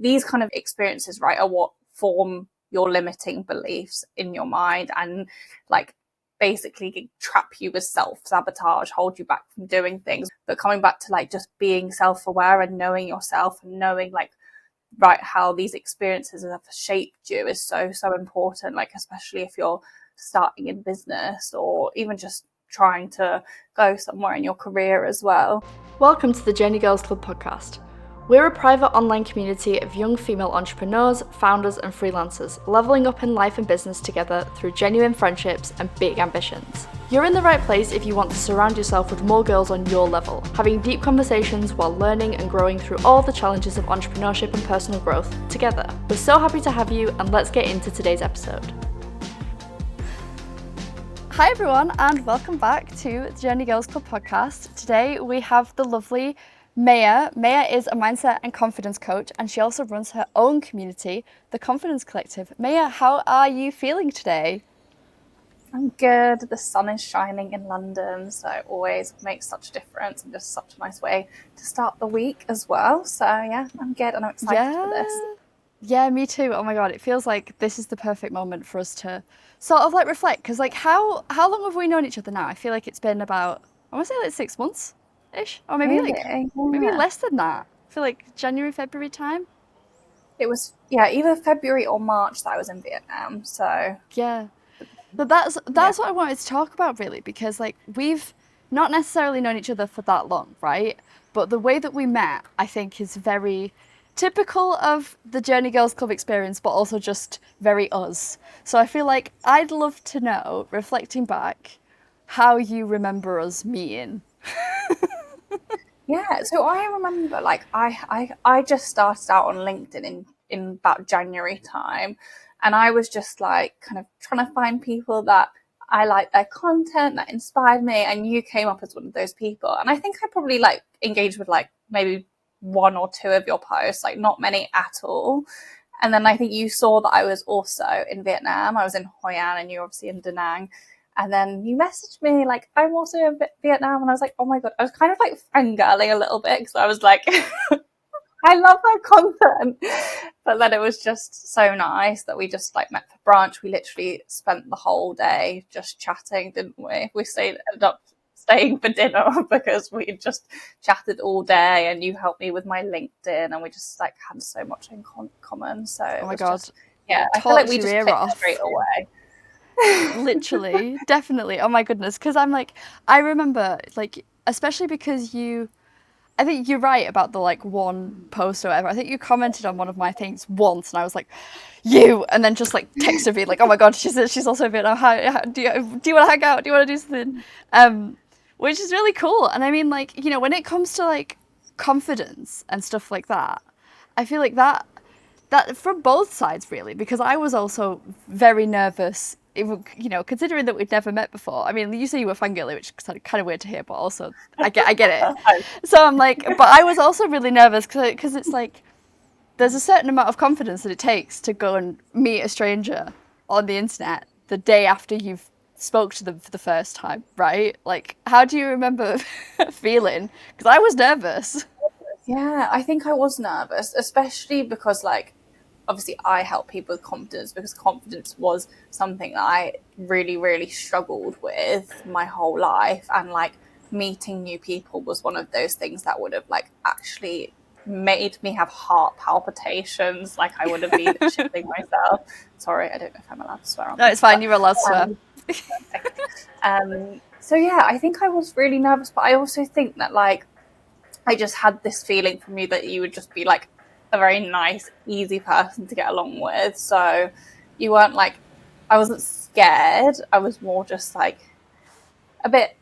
these kind of experiences, right, are what form your limiting beliefs in your mind and like basically trap you with self-sabotage, hold you back from doing things. But coming back to like just being self-aware and knowing yourself and knowing like, right, how these experiences have shaped you is so important, like especially if you're starting in business or even just trying to go somewhere in your career as well. Welcome to the Journee Girls Club podcast. We're a private online community of young female entrepreneurs, founders and freelancers, leveling up in life and business together through genuine friendships and big ambitions. You're in the right place if you want to surround yourself with more girls on your level, having deep conversations while learning and growing through all the challenges of entrepreneurship and personal growth together. We're so happy to have you, and let's get into today's episode. Hi everyone, and welcome back to the Journee Girls Club podcast. Today we have the lovely Maija. Maija is a mindset and confidence coach, and she also runs her own community, the Confidence Collective. Maija, how are you feeling today? I'm good. The sun is shining in London, so it always makes such a difference and just such a nice way to start the week as well. So yeah, I'm good and I'm excited for this. Yeah, me too. Oh my god, it feels like this is the perfect moment for us to sort of like reflect, because like how long have we known each other now? I feel like it's been about, I want to say like 6 months ish, or maybe maybe less than that. I feel like January, February time. It was either February or March that I was in Vietnam. So yeah, but that's what I wanted to talk about really, because like we've not necessarily known each other for that long, right? But the way that we met, I think, is very typical of the Journee Girls Club experience, but also just very us. So I feel like I'd love to know, reflecting back, how you remember us meeting. Yeah, so I remember like I just started out on LinkedIn in about January time, and I was just like kind of trying to find people that I liked their content, that inspired me, and you came up as one of those people. And I think I probably like engaged with like maybe one or two of your posts, like not many at all. And then I think you saw that I was also in Vietnam. I was in Hoi An and you were obviously in Da Nang. And then you messaged me like, I'm also in Vietnam. And I was like, oh my God, I was kind of like fangirling a little bit because I was like, I love her content. But then it was just so nice that we just like met for brunch. We literally spent the whole day just chatting, didn't we? Ended up staying for dinner because we just chatted all day, and you helped me with my LinkedIn, and we just like had so much in common. So oh my God, just, I feel like we just clicked straight away. Literally, definitely. Oh my goodness, because I'm like, I remember like, especially because I think you're right about the like one post or whatever. I think you commented on one of my things once, and I was like, you, and then just like texted me like, oh my God, she's also a bit. How do you want to hang out? Do you want to do something? Which is really cool. And I mean, like, you know, when it comes to like confidence and stuff like that, I feel like that from both sides really, because I was also very nervous. You know, considering that we'd never met before. I mean, you say you were fangirling, which is kind of weird to hear, but also I get it. So I'm like, but I was also really nervous because it's like there's a certain amount of confidence that it takes to go and meet a stranger on the internet the day after you've spoke to them for the first time, right? Like, how do you remember feeling? Because I was nervous. Yeah, I think I was nervous, especially because like obviously I help people with confidence, because confidence was something that I really, really struggled with my whole life. And like meeting new people was one of those things that would have like actually made me have heart palpitations. Like I would have been shitting myself. Sorry, I don't know if I'm allowed to swear on No, it's fine. You're allowed to swear. So yeah, I think I was really nervous, but I also think that like I just had this feeling from you that you would just be like a very nice, easy person to get along with. So you weren't like, I wasn't scared. I was more just like a bit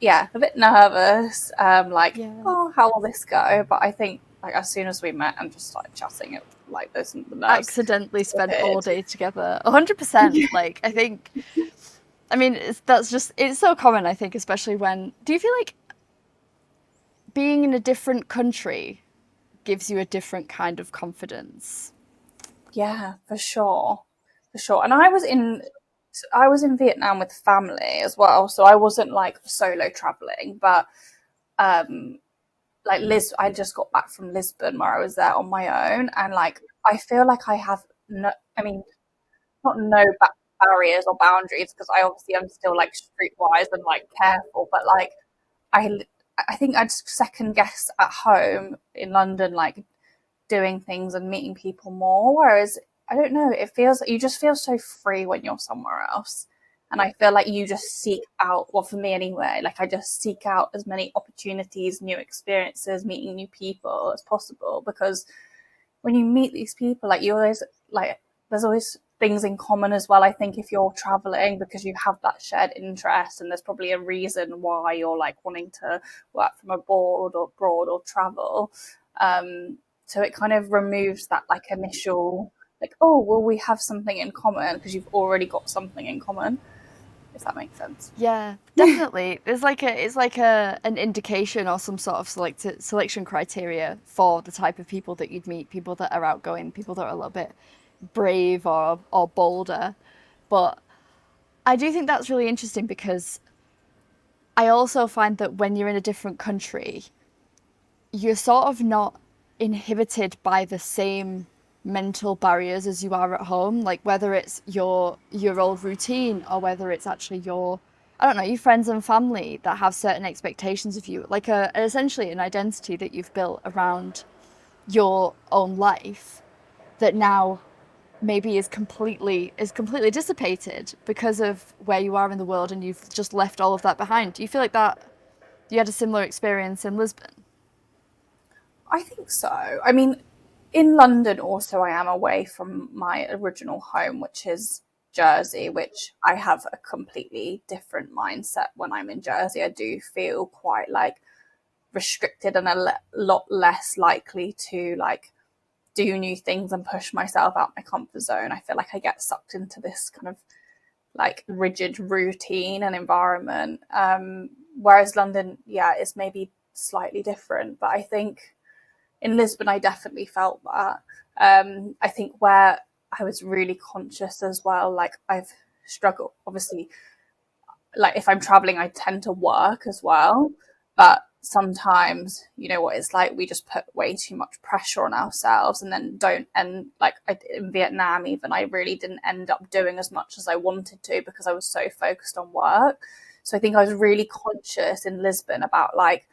nervous. Oh, how will this go? But I think like as soon as we met and just started chatting, it like the nerves accidentally spent all day together. 100%. Like I think, I mean, it's so common. I think, especially when, do you feel like being in a different country gives you a different kind of confidence? Yeah, for sure. And I was in Vietnam with family as well, so I wasn't like solo traveling, but like I just got back from Lisbon where I was there on my own, and like I feel like I have no, I mean, not no barriers or boundaries because I obviously am still like streetwise and like careful, but like I I think I'd second guess at home in London, like doing things and meeting people more. Whereas I don't know, it feels you just feel so free when you're somewhere else. And I feel like you just seek out, well, for me anyway, like I just seek out as many opportunities, new experiences, meeting new people as possible because when you meet these people, like you always like there's always things in common as well. I think if you're traveling because you have that shared interest, and there's probably a reason why you're like wanting to work from abroad or travel. So it kind of removes that like initial like, oh well, we have something in common because you've already got something in common. If that makes sense. Yeah, definitely. There's like a it's like a an indication or some sort of selection criteria for the type of people that you'd meet, people that are outgoing, people that are a little bit brave or bolder. But I do think that's really interesting because I also find that when you're in a different country, you're sort of not inhibited by the same mental barriers as you are at home, like whether it's your old routine or whether it's actually your, I don't know, your friends and family that have certain expectations of you, like a essentially an identity that you've built around your own life that now maybe is completely dissipated because of where you are in the world and you've just left all of that behind. Do you feel like that you had a similar experience in Lisbon? I think so. I mean, in London, also, I am away from my original home, which is Jersey, which I have a completely different mindset when I'm in Jersey. I do feel quite like restricted and lot less likely to like do new things and push myself out my comfort zone. I feel like I get sucked into this kind of like rigid routine and environment. Whereas London, yeah, is maybe slightly different, but I think in Lisbon, I definitely felt that. I think where I was really conscious as well, like I've struggled, obviously, like if I'm traveling, I tend to work as well. But sometimes, you know what it's like, we just put way too much pressure on ourselves and then don't end, like in Vietnam, even, I really didn't end up doing as much as I wanted to because I was so focused on work. So I think I was really conscious in Lisbon about like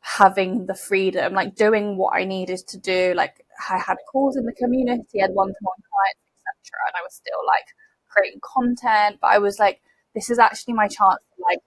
having the freedom, like doing what I needed to do. Like I had calls in the community, I had one-to-one clients, etc. And I was still like creating content, but I was like, this is actually my chance to like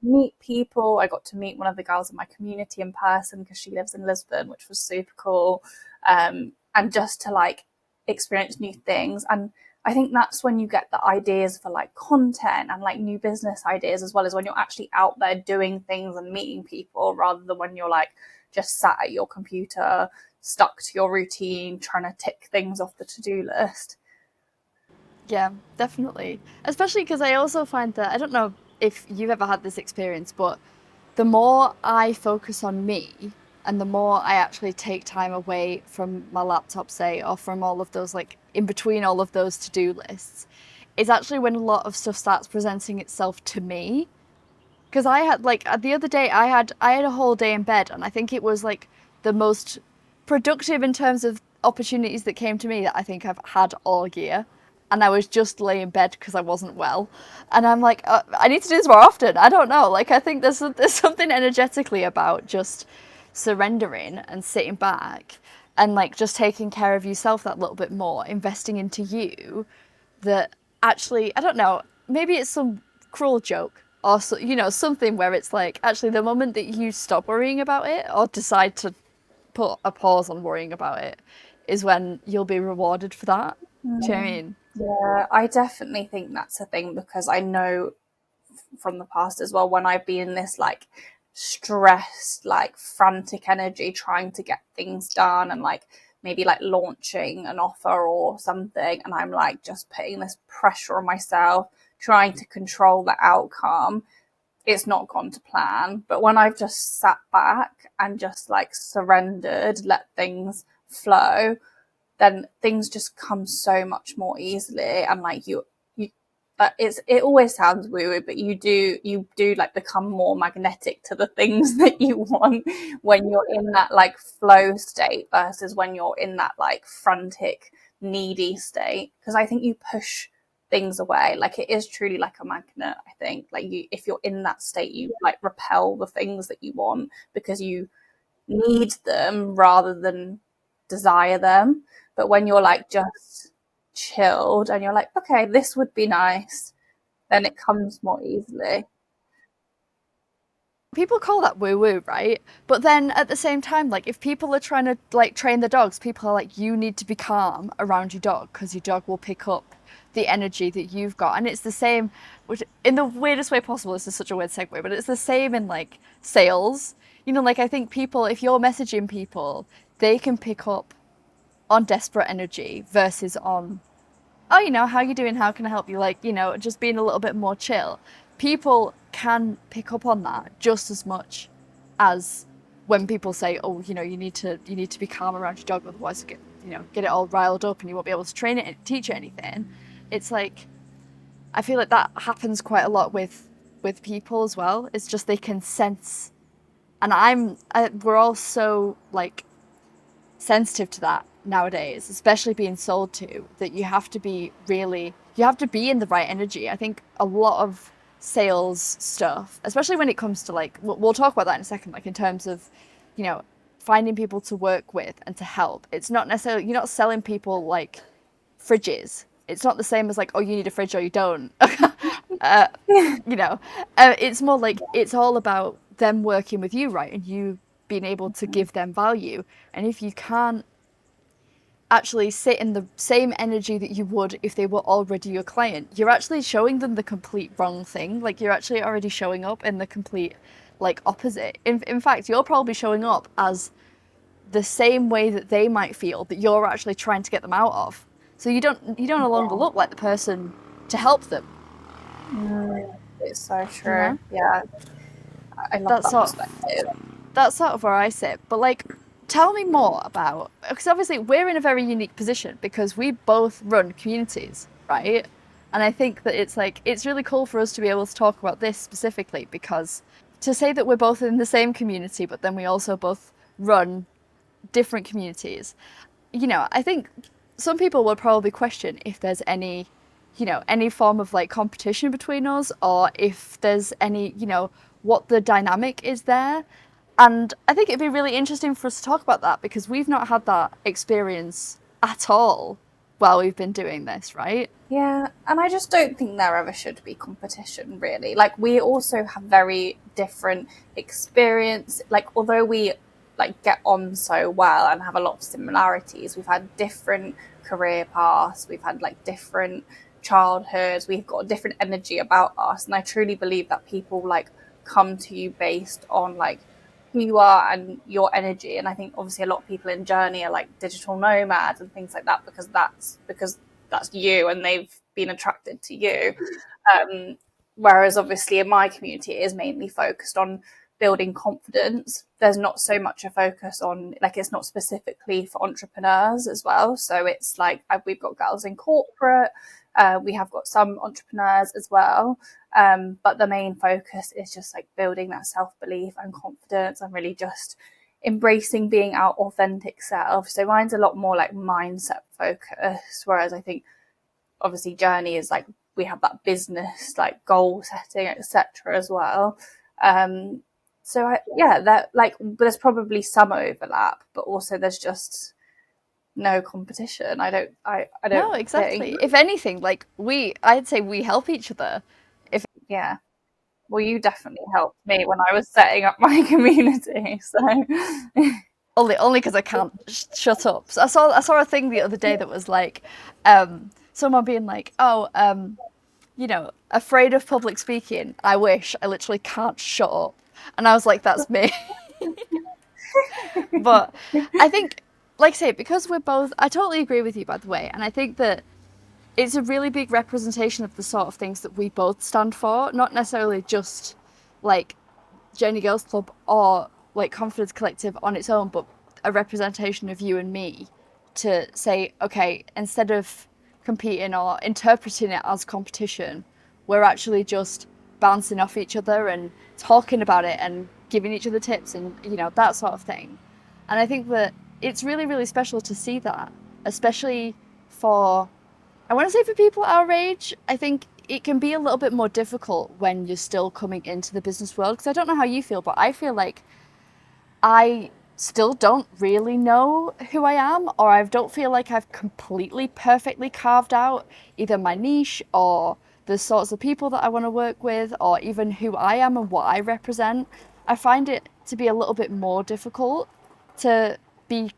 meet people. I got to meet one of the girls in my community in person because she lives in Lisbon, which was super cool. And just to like experience new things. And I think that's when you get the ideas for like content and like new business ideas, as well as when you're actually out there doing things and meeting people rather than when you're like just sat at your computer, stuck to your routine, trying to tick things off the to-do list. Yeah, definitely. Especially because I also find that, I don't know if you've ever had this experience, but the more I focus on me and the more I actually take time away from my laptop, say, or from all of those, like in between all of those to do lists, is actually when a lot of stuff starts presenting itself to me. Because I had like the other day I had a whole day in bed and I think it was like the most productive in terms of opportunities that came to me that I think I've had all year. And I was just laying in bed because I wasn't well, and I'm like, I need to do this more often. I don't know, like I think there's something energetically about just surrendering and sitting back and like just taking care of yourself that little bit more, investing into you, that actually, I don't know, maybe it's some cruel joke or so, something where it's like actually the moment that you stop worrying about it or decide to put a pause on worrying about it is when you'll be rewarded for that. Do you know what I mean? Yeah, I definitely think that's a thing because I know from the past as well when I've been in this like stressed, like frantic energy trying to get things done and like maybe like launching an offer or something, and I'm like just putting this pressure on myself, trying to control the outcome. It's not gone to plan. But when I've just sat back and just like surrendered, let things flow, then things just come so much more easily. And like you but it always sounds woo woo, but you do like become more magnetic to the things that you want when you're in that like flow state versus when you're in that like frantic, needy state. Because I think you push things away. Like it is truly like a magnet, I think. Like you if you're in that state, you like repel the things that you want because you need them rather than desire them. But when you're like just chilled and you're like, okay, this would be nice, then it comes more easily. People call that woo woo, right? But then at the same time, like if people are trying to like train the dogs, people are like, you need to be calm around your dog because your dog will pick up the energy that you've got. And it's the same, which in the weirdest way possible, this is such a weird segue, but it's the same in like sales. You know, like I think people, if you're messaging people, they can pick up on desperate energy versus on, oh, you know, how you doing? How can I help you? Like, you know, just being a little bit more chill. People can pick up on that just as much as when people say, oh, you know, you need to be calm around your dog, otherwise get it all riled up and you won't be able to train it and teach it anything. It's like I feel like that happens quite a lot with people as well. It's just they can sense, and we're all so like sensitive to that nowadays, especially being sold to, that you have to be in the right energy. I think a lot of sales stuff, especially when it comes to like, we'll talk about that in a second, like in terms of, you know, finding people to work with and to help. It's not necessarily, you're not selling people like fridges. It's not the same as like, oh, you need a fridge or you don't. uh, you know, it's more like it's all about them working with you, right? And you being able to give them value. And if you can't actually sit in the same energy that you would if they were already your client, you're actually showing them the complete wrong thing. Like you're actually already showing up in the complete like opposite. In fact, you're probably showing up as the same way that they might feel that you're actually trying to get them out of. So you don't no longer look like the person to help them, It's so you true. know? Yeah, I love That's that sort of perspective. that's sort of where I sit. But like, tell me more about, because obviously we're in a very unique position because we both run communities, right? And I think that it's like it's really cool for us to be able to talk about this specifically because to say that we're both in the same community, but then we also both run different communities. You know, I think some people will probably question if there's any, you know, any form of like competition between us or if there's any, you know, what the dynamic is there. And I think it'd be really interesting for us to talk about that because we've not had that experience at all while we've been doing this, right? Yeah, and I just don't think there ever should be competition, really. Like, we also have very different experience. Like, although we like get on so well and have a lot of similarities, we've had different career paths, we've had like different childhoods, we've got a different energy about us. And I truly believe that people like come to you based on like who you are and your energy. And I think obviously a lot of people in Journee are like digital nomads and things like that because that's you and they've been attracted to you. Um, Whereas obviously in my community it is mainly focused on building confidence. There's not so much a focus on like it's not specifically for entrepreneurs as well. So it's like we've got girls in corporate, we have got some entrepreneurs as well. But the main focus is just like building that self belief and confidence and really just embracing being our authentic self. So mine's a lot more like mindset focused, whereas I think obviously Journee is like we have that business like goal setting, etc. as well. Um, yeah, that like there's probably some overlap, but also there's just no competition. I No, don't think. exactly. If anything, like I'd say we help each other. If Yeah. Well, you definitely helped me when I was setting up my community. So only because I can't shut up. So I saw a thing the other day that was like, someone being like, oh, you know, afraid of public speaking. I wish I literally can't shut up. And I was like, that's me. But I think, like I say, because we're both, I totally agree with you, by the way. And I think that it's a really big representation of the sort of things that we both stand for, not necessarily just like Journee Girls Club or like Confidence Collective on its own, but a representation of you and me to say, okay, instead of competing or interpreting it as competition. We're actually just bouncing off each other and talking about it and giving each other tips and, you know, that sort of thing. And I think that it's really, really special to see that, especially for, I want to say for people our age. I think it can be a little bit more difficult when you're still coming into the business world. Because I don't know how you feel, but I feel like I still don't really know who I am, or I don't feel like I've completely perfectly carved out either my niche or the sorts of people that I want to work with, or even who I am and what I represent. I find it to be a little bit more difficult to be,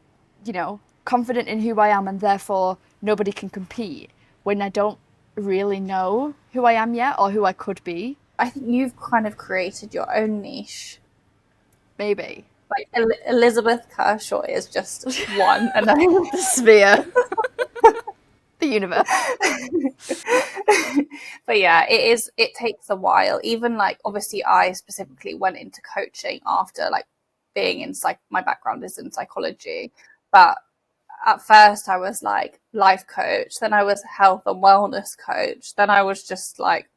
you know, confident in who I am and therefore nobody can compete when I don't really know who I am yet or who I could be. I think you've kind of created your own niche. Maybe. Like Elizabeth Kershaw is just one, and then The sphere. The universe. but yeah, it takes a while. Even like obviously I specifically went into coaching after like being in my background is in psychology, but at first I was like life coach, then I was health and wellness coach, then I was just like,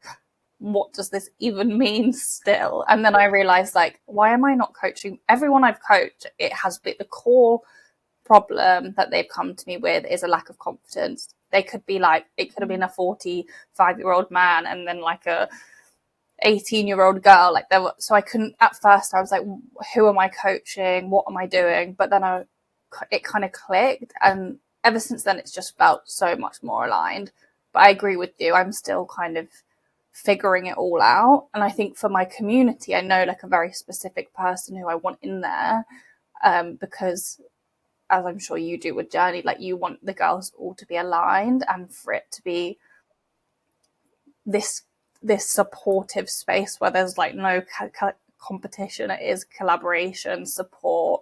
what does this even mean still? And then I realized, like, why am I not coaching? Everyone I've coached, it has been the core problem that they've come to me with is a lack of confidence. They could be like, it could have been a 45-year-old man and then like a 18-year-old girl. Like there were, so I couldn't, at first I was like, who am I coaching? What am I doing? But then it kind of clicked. And ever since then, it's just felt so much more aligned. But I agree with you. I'm still kind of figuring it all out. And I think for my community, I know like a very specific person who I want in there, because as I'm sure you do with Journee, like you want the girls all to be aligned and for it to be this supportive space where there's like no competition. It is collaboration, support,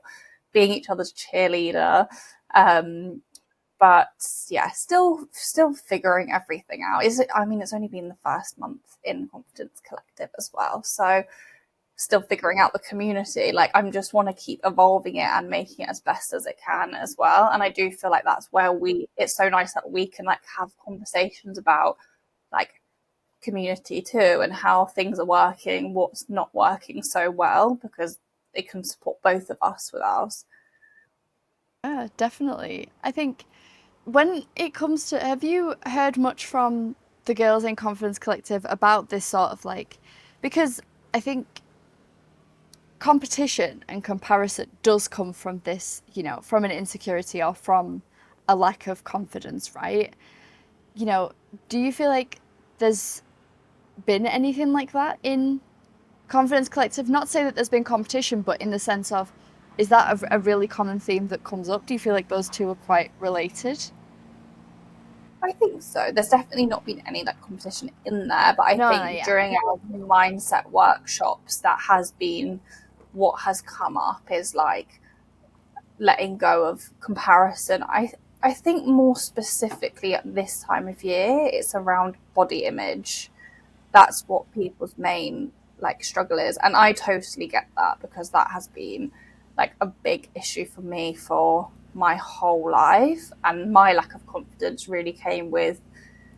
being each other's cheerleader. But yeah, still figuring everything out. Is it? I mean, it's only been the first month in Confidence Collective as well, so still figuring out the community. Like I'm just want to keep evolving it and making it as best as it can as well. And I do feel like that's where it's so nice that we can like have conversations about like community too and how things are working, what's not working so well, because it can support both of us with ours. Yeah, definitely. I think when it comes to, have you heard much from the girls in Confidence Collective about this sort of like, because I think competition and comparison does come from this, you know, from an insecurity or from a lack of confidence, right? You know, do you feel like there's been anything like that in Confidence Collective? Not to say that there's been competition, but in the sense of, is that a really common theme that comes up? Do you feel like those two are quite related? I think so. There's definitely not been any like competition in there, but I No, no, think yeah. during our mindset workshops, that has been what has come up is like letting go of comparison. I think more specifically at this time of year, it's around body image. That's what people's main like struggle is, and I totally get that because that has been like a big issue for me for my whole life, and my lack of confidence really came with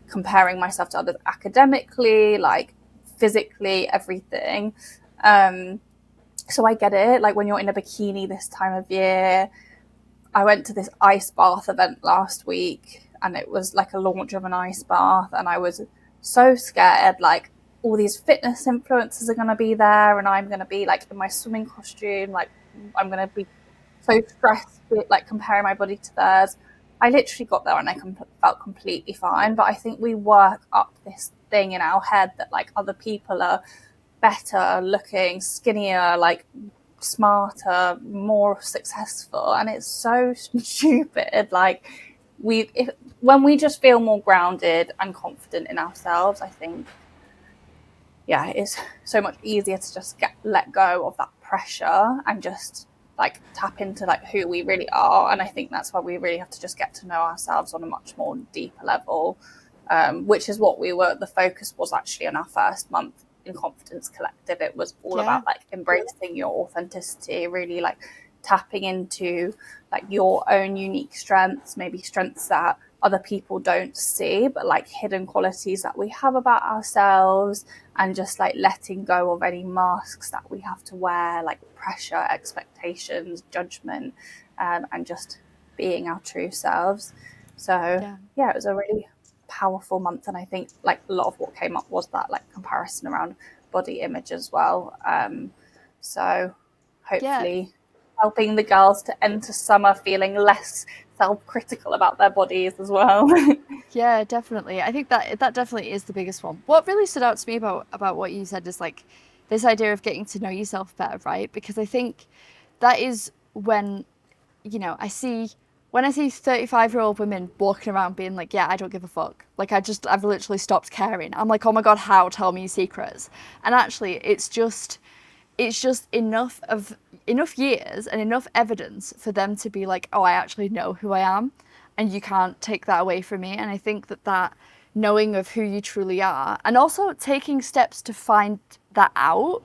comparing myself to others academically, like physically, everything. So I get it, like when you're in a bikini this time of year. I went to this ice bath event last week and it was like a launch of an ice bath, and I was so scared, like all these fitness influencers are going to be there and I'm going to be like in my swimming costume, like I'm going to be so stressed with like comparing my body to theirs. I literally got there and I felt completely fine, but I think we work up this thing in our head that like other people are better looking, skinnier, like smarter, more successful, and it's so stupid. Like when we just feel more grounded and confident in ourselves, I think yeah, it's so much easier to just let go of that pressure and just like tap into like who we really are. And I think that's why we really have to just get to know ourselves on a much more deeper level, which is what the focus was actually on our first month in Confidence Collective. It was all Yeah. about like embracing your authenticity, really like tapping into like your own unique strengths, maybe strengths that other people don't see, but like hidden qualities that we have about ourselves, and just like letting go of any masks that we have to wear, like pressure, expectations, judgment, and just being our true selves. So Yeah. yeah, it was a really powerful month, and I think like a lot of what came up was that like comparison around body image as well. So Yeah. hopefully helping the girls to enter summer feeling less self-critical about their bodies as well. Yeah, definitely. I think that definitely is the biggest one. What really stood out to me about what you said is like this idea of getting to know yourself better, right? Because I think that is when, I see when I see 35-year-old women walking around being like, yeah, I don't give a fuck. Like I've literally stopped caring. I'm like, oh my God, how? Tell me your secrets. And actually it's just enough years and enough evidence for them to be like, oh, I actually know who I am, and you can't take that away from me. And I think that knowing of who you truly are, and also taking steps to find that out,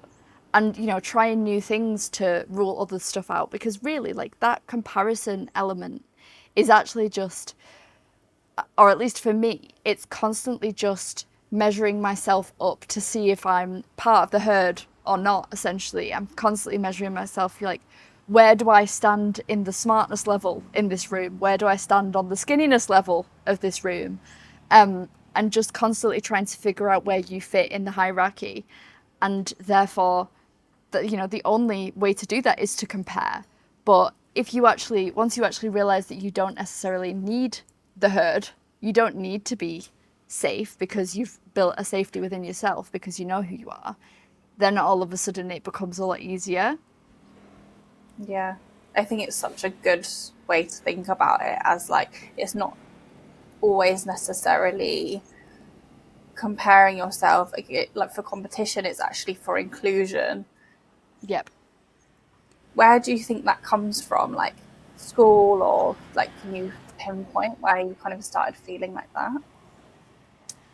and trying new things to rule other stuff out, because really, like, that comparison element is actually just, or at least for me, it's constantly just measuring myself up to see if I'm part of the herd or not, essentially. I'm constantly measuring myself, like, where do I stand in the smartness level in this room? Where do I stand on the skinniness level of this room? And just constantly trying to figure out where you fit in the hierarchy. And therefore, the only way to do that is to compare. But once you actually realize that you don't necessarily need the herd, you don't need to be safe because you've built a safety within yourself because you know who you are, then all of a sudden it becomes a lot easier. Yeah, I think it's such a good way to think about it, as like it's not always necessarily comparing yourself like for competition, it's actually for inclusion. Yep. Where do you think that comes from? Like school, or like can you pinpoint where you kind of started feeling like that?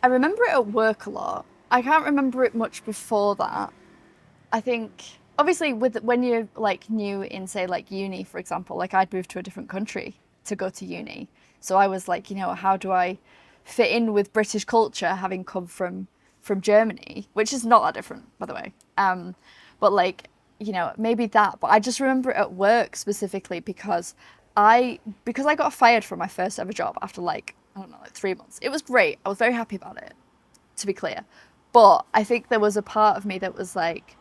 I remember it at work a lot. I can't remember it much before that. I think obviously with when you're like new in, say, like uni, for example, like I'd moved to a different country to go to uni. So I was like, how do I fit in with British culture, having come from Germany, which is not that different, by the way. But like, maybe that. But I just remember it at work specifically because I got fired from my first ever job after like, I don't know, like 3 months. It was great. I was very happy about it, to be clear. But I think there was a part of me that was like,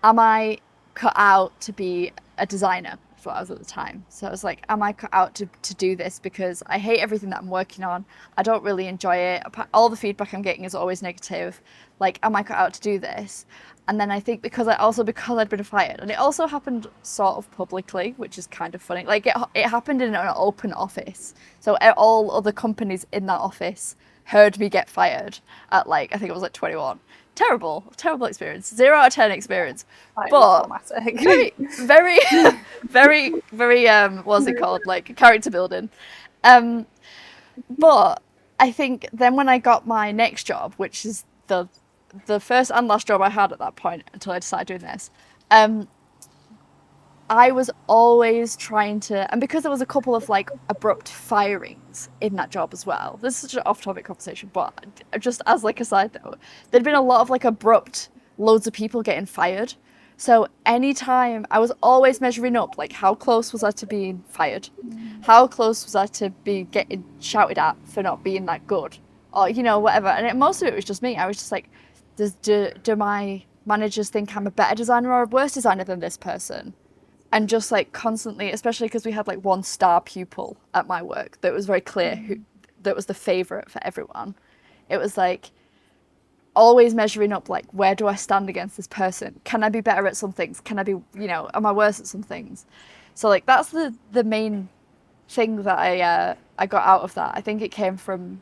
am I cut out to be a designer? That's what I was at the time. So I was like, am I cut out to do this? Because I hate everything that I'm working on. I don't really enjoy it. All the feedback I'm getting is always negative. Like, am I cut out to do this? And then I think because I'd been fired, and it also happened sort of publicly, which is kind of funny. Like it happened in an open office. So all other companies in that office heard me get fired at like, I think it was like 21. Terrible experience. 0 out of 10 experience. Slightly But traumatic. very, very, very, what's it called? Like character building. Um, but I think then when I got my next job, which is the first and last job I had at that point until I decided doing this, I was always trying to, and because there was a couple of like abrupt firings in that job as well. This is such an off-topic conversation, but just as like a side note, there'd been a lot of like abrupt, loads of people getting fired. So anytime I was always measuring up, like how close was I to being fired? How close was I to be getting shouted at for not being that good? Or, whatever. And most of it was just me. I was just like, do my managers think I'm a better designer or a worse designer than this person? And just like constantly, especially because we had like one star pupil at my work that was very clear that was the favorite for everyone. It was like always measuring up, like, where do I stand against this person? Can I be better at some things? Can I be, am I worse at some things? So like that's the main thing that I got out of that. I think it came from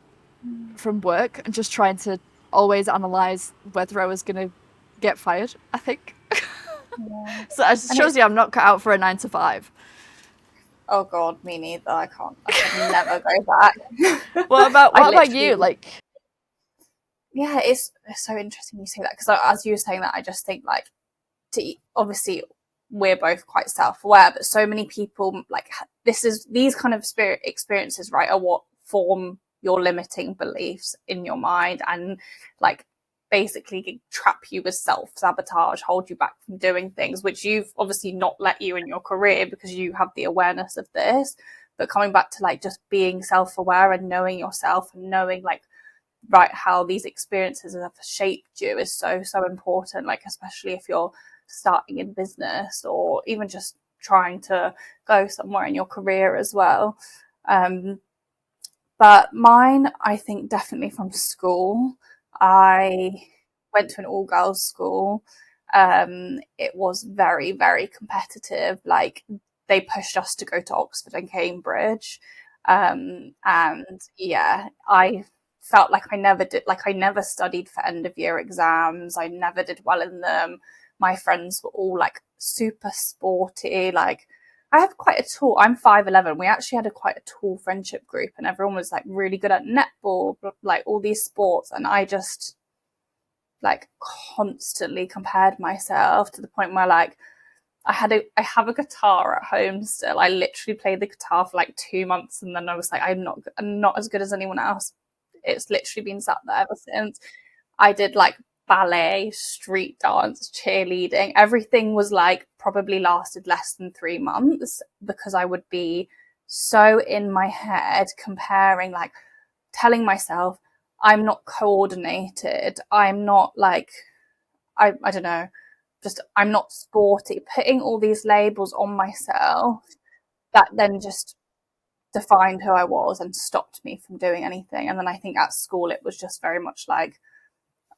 work and just trying to always analyze whether I was gonna get fired, I think. Yeah. So it shows you I'm not cut out for a 9 to 5. Oh God, me neither. I can't. I could never go back. What about I what about you? literally, Like, yeah, it's so interesting you say that, because as you were saying that, I just think like, obviously we're both quite self-aware, but so many people like these kind of spirit experiences, right, are what form your limiting beliefs in your mind and like basically trap you with self-sabotage, hold you back from doing things which you've obviously not let you in your career because you have the awareness of this. But coming back to like just being self-aware and knowing yourself and knowing like right how these experiences have shaped you is so important, like especially if you're starting in business or even just trying to go somewhere in your career as well. But mine, I think definitely from school. I went to an all girls school. It was very competitive. Like they pushed us to go to Oxford and Cambridge. And yeah, I felt like I never studied for end of year exams. I never did well in them. My friends were all like super sporty. Like I have quite a tall, I'm 5'11". We actually had quite a tall friendship group and everyone was like really good at netball, like all these sports. And I just like constantly compared myself to the point where like I have a guitar at home still. I literally played the guitar for like 2 months and then I was like, I'm not as good as anyone else. It's literally been sat there ever since. I did like ballet, street dance, cheerleading. Everything was like probably lasted less than 3 months because I would be so in my head comparing, like telling myself I'm not coordinated. I'm not like, I don't know, just I'm not sporty, putting all these labels on myself that then just defined who I was and stopped me from doing anything. And then I think at school it was just very much like,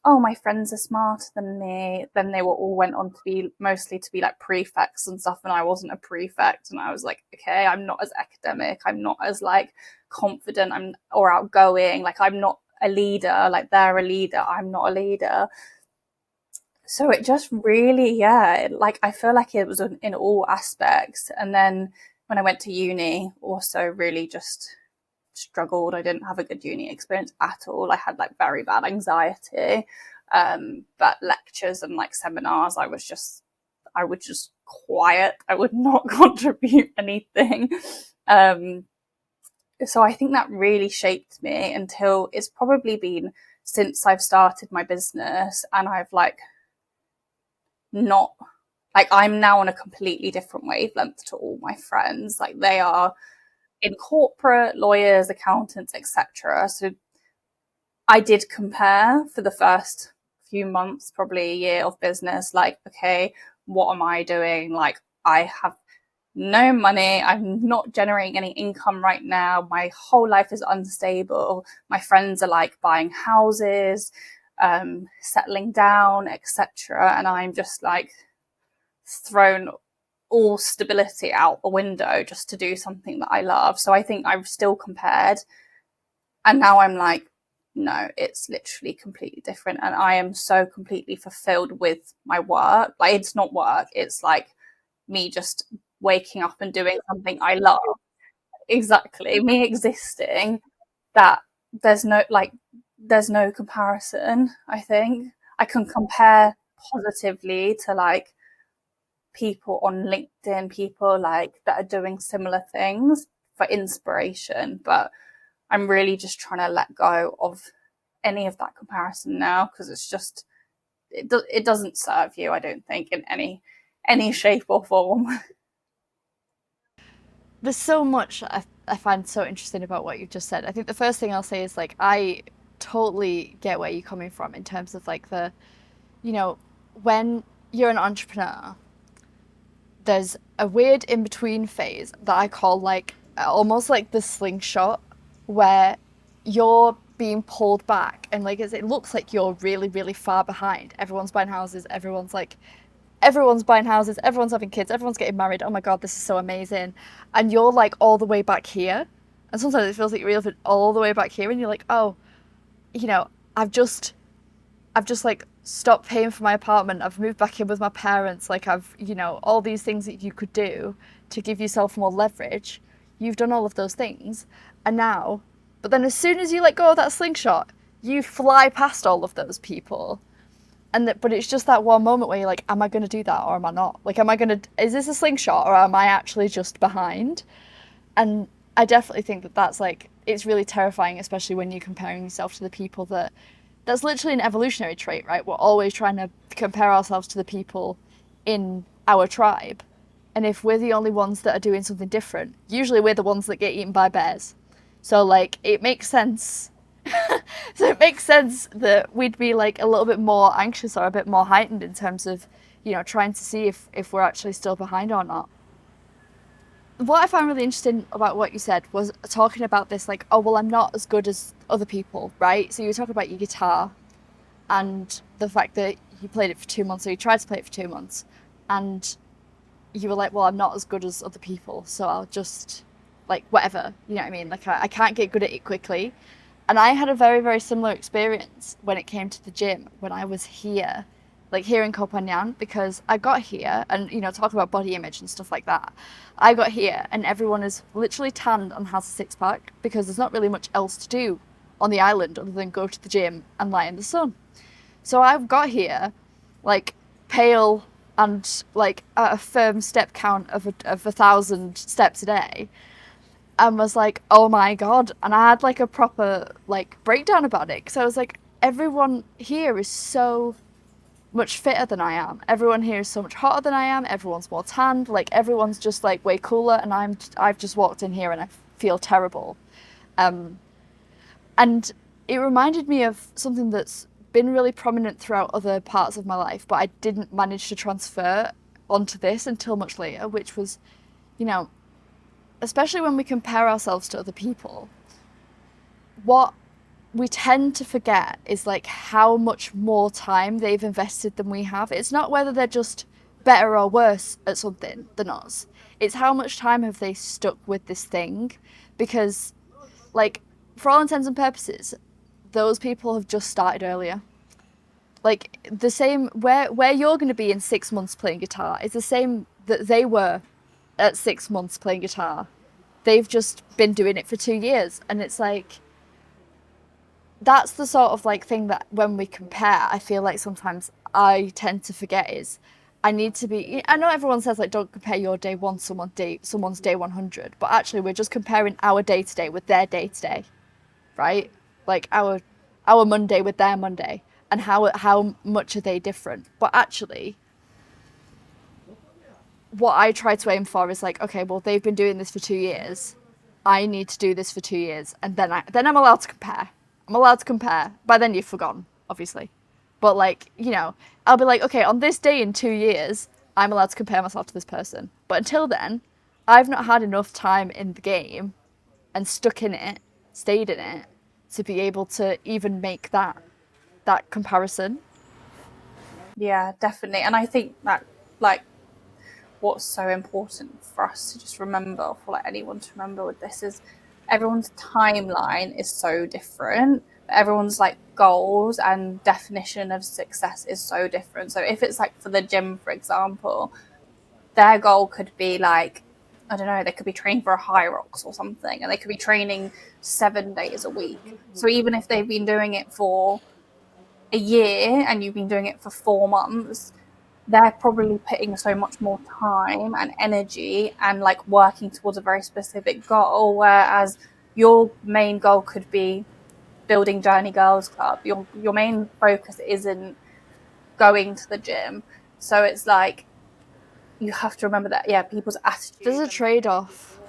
oh, my friends are smarter than me. Then they were all went on to be mostly to be like prefects and stuff, and I wasn't a prefect. And I was like, okay, I'm not as academic. I'm not as like confident. Or outgoing. Like I'm not a leader. Like they're a leader. I'm not a leader. So it just really, yeah, like I feel like it was in all aspects. And then when I went to uni, also really just struggled. I didn't have a good uni experience at all. I had like very bad anxiety. But lectures and like seminars, I would just quiet. I would not contribute anything. So I think that really shaped me until it's probably been since I've started my business and I've like not like I'm now on a completely different wavelength to all my friends. Like they are in corporate, lawyers, accountants, etc. So I did compare for the first few months, probably a year of business, like, okay, what am I doing? Like I have no money. I'm not generating any income right now. My whole life is unstable. My friends are like buying houses, settling down, etc. And I'm just like thrown all stability out the window just to do something that I love. So I think I've still compared. And now I'm like, no, it's literally completely different. And I am so completely fulfilled with my work. Like it's not work. It's like me just waking up and doing something I love. Exactly. Me existing, that there's no comparison, I think. I can compare positively to like people on LinkedIn, people like that are doing similar things for inspiration, but I'm really just trying to let go of any of that comparison now because it's just it doesn't serve you, I don't think, in any shape or form. There's so much I find so interesting about what you've just said. I think the first thing I'll say is like I totally get where you're coming from in terms of like the, you know, when you're an entrepreneur, there's a weird in between phase that I call like almost like the slingshot, where you're being pulled back and like it looks like you're really far behind. Everyone's buying houses. Everyone's buying houses. Everyone's having kids. Everyone's getting married. Oh my god, this is so amazing. And you're like all the way back here. And sometimes it feels like you're even all the way back here, and you're like, oh, you know, I've just like stopped paying for my apartment. I've moved back in with my parents. Like I've, you know, all these things that you could do to give yourself more leverage. You've done all of those things. And now, but then as soon as you let go of that slingshot, you fly past all of those people. But it's just that one moment where you're like, am I going to do that or am I not? Like, is this a slingshot or am I actually just behind? And I definitely think that that's like it's really terrifying, especially when you're comparing yourself to the people that's literally an evolutionary trait, right? We're always trying to compare ourselves to the people in our tribe. And if we're the only ones that are doing something different, usually we're the ones that get eaten by bears. So like it makes sense. So it makes sense that we'd be like a little bit more anxious or a bit more heightened in terms of, trying to see if we're actually still behind or not. What I found really interesting about what you said was talking about this, like, oh, well, I'm not as good as other people, right? So you were talking about your guitar and the fact that you played it for 2 months, or you tried to play it for 2 months, and you were like, well, I'm not as good as other people, so I'll just, like, whatever, you know what I mean? Like, I can't get good at it quickly. And I had a very, very similar experience when it came to the gym when I was here, like here in Copenhagen, because I got here and, talk about body image and stuff like that. I got here and everyone is literally tanned and has a six pack because there's not really much else to do on the island other than go to the gym and lie in the sun. So I've got here, like, pale and like at a firm step count of 1,000 steps a day, and was like, oh my god. And I had like a proper like breakdown about it because I was like, everyone here is so much fitter than I am. Everyone here is so much hotter than I am. Everyone's more tanned. Like everyone's just like way cooler, and I've just walked in here and I feel terrible. And it reminded me of something that's been really prominent throughout other parts of my life, but I didn't manage to transfer onto this until much later, which was, you know, especially when we compare ourselves to other people, what we tend to forget is like how much more time they've invested than we have. It's not whether they're just better or worse at something than us. It's how much time have they stuck with this thing, because like for all intents and purposes, those people have just started earlier. Like the same where you're going to be in 6 months playing guitar is the same that they were at 6 months playing guitar. They've just been doing it for 2 years, and it's like that's the sort of like thing that when we compare, I feel like sometimes I tend to forget is I need to be. I know everyone says like don't compare your day one someone's day 100, but actually we're just comparing our day to day with their day to day, right? Like our Monday with their Monday, and how much are they different? But actually, what I try to aim for is like, okay, well they've been doing this for 2 years. I need to do this for 2 years, and then I'm allowed to compare. I'm allowed to compare. By then you've forgotten, obviously. But like, I'll be like, okay, on this day in 2 years, I'm allowed to compare myself to this person. But until then, I've not had enough time in the game and stuck in it, stayed in it, to be able to even make that comparison. Yeah, definitely. And I think that like what's so important for us to just remember, for like anyone to remember with this, is everyone's timeline is so different. Everyone's like goals and definition of success is so different. So if it's like for the gym, for example, their goal could be like, I don't know, they could be training for a high rocks or something, and they could be training 7 days a week. So even if they've been doing it for a year and you've been doing it for 4 months, they're probably putting so much more time and energy and like working towards a very specific goal, whereas your main goal could be building Journee Girls Club. Your main focus isn't going to the gym. So it's like you have to remember that, yeah, people's There's attitude a and like trade-off.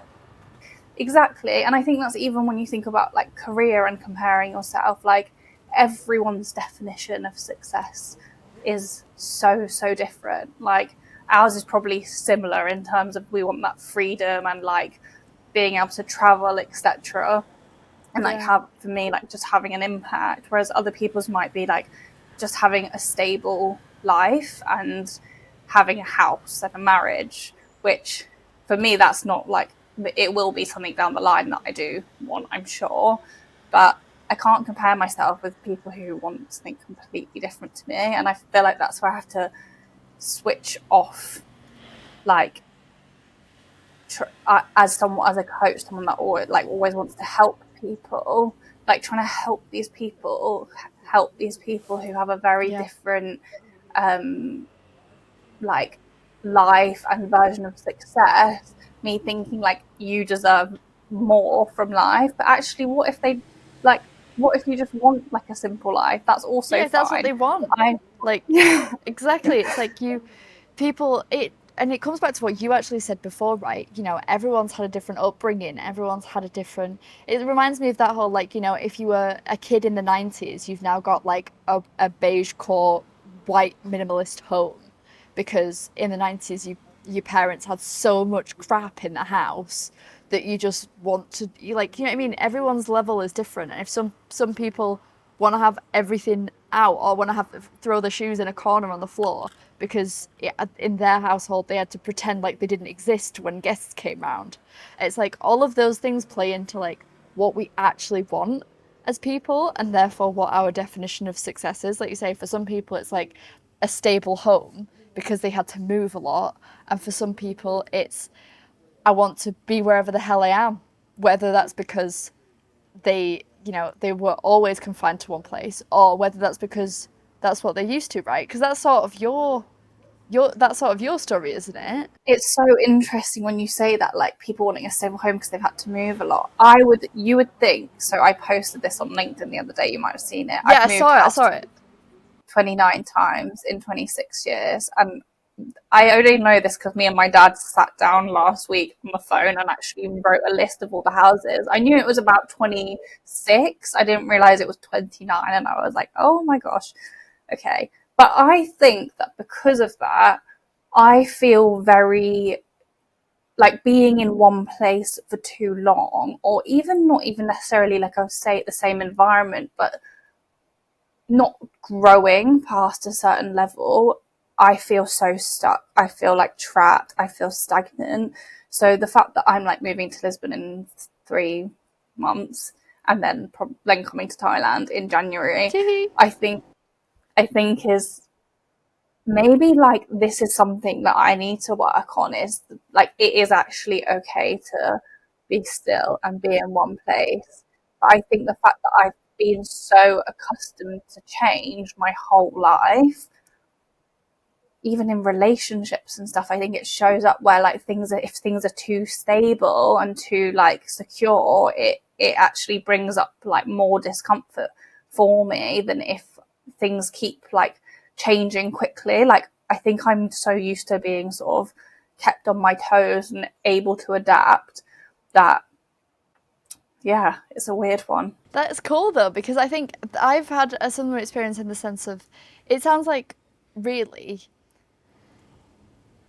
exactly. And I think that's even when you think about like career and comparing yourself, like everyone's definition of success is so different. Like ours is probably similar in terms of we want that freedom and like being able to travel, etc. And like Yeah. have, for me, like just having an impact, whereas other people's might be like just having a stable life and having a house and a marriage, which for me that's not like, it will be something down the line that I do want, I'm sure, but I can't compare myself with people who want something completely different to me. And I feel like that's where I have to switch off, like as a coach, someone that always wants to help people, like trying to help these people who have a very Yeah. different um like life and version of success. Me thinking like you deserve more from life. But actually, what if they like? What if you just want like a simple life? That's also Yeah, if that's what fine. they want. I Like, exactly. It's like people, and it comes back to what you actually said before, right? You know, everyone's had a different upbringing, everyone's had a different. It reminds me of that whole, like, you know, if you were a kid in the 90s, you've now got like a beige core, white minimalist home because in the 90s, your parents had so much crap in the house that you just want to, you like, you know what I mean? Everyone's level is different. And if some people want to have everything out or want to have throw their shoes in a corner on the floor because in their household they had to pretend like they didn't exist when guests came round. It's like all of those things play into like what we actually want as people and therefore what our definition of success is. Like you say, for some people it's like a stable home because they had to move a lot, and for some people it's I want to be wherever the hell I am, whether that's because they, you know, they were always confined to one place, or whether that's because that's what they're used to, right? Because that's sort of your that's sort of your story, isn't it? It's so interesting when you say that, like people wanting a stable home because they've had to move a lot. You would think. So I posted this on LinkedIn the other day. You might have seen it. Yeah, I've I moved saw it. I house saw it. 29 times in 26 years, and I only know this because me and my dad sat down last week on the phone and actually wrote a list of all the houses. I knew it was about 26. I didn't realize it was 29, and I was like, oh my gosh, okay. But I think that because of that, I feel very like being in one place for too long, or even not even necessarily like I would say the same environment, but not growing past a certain level. I feel so stuck. I feel like trapped. I feel stagnant. So the fact that I'm like moving to Lisbon in 3 months and then coming to Thailand in January, I think I think is maybe like this is something that I need to work on, is like it is actually okay to be still and be in one place. But I think the fact that I've been so accustomed to change my whole life, even in relationships and stuff, I think it shows up where like if things are too stable and too like secure, it actually brings up like more discomfort for me than if things keep like changing quickly. Like I think I'm so used to being sort of kept on my toes and able to adapt that yeah, it's a weird one. That is cool though, because I think I've had a similar experience in the sense of it sounds like really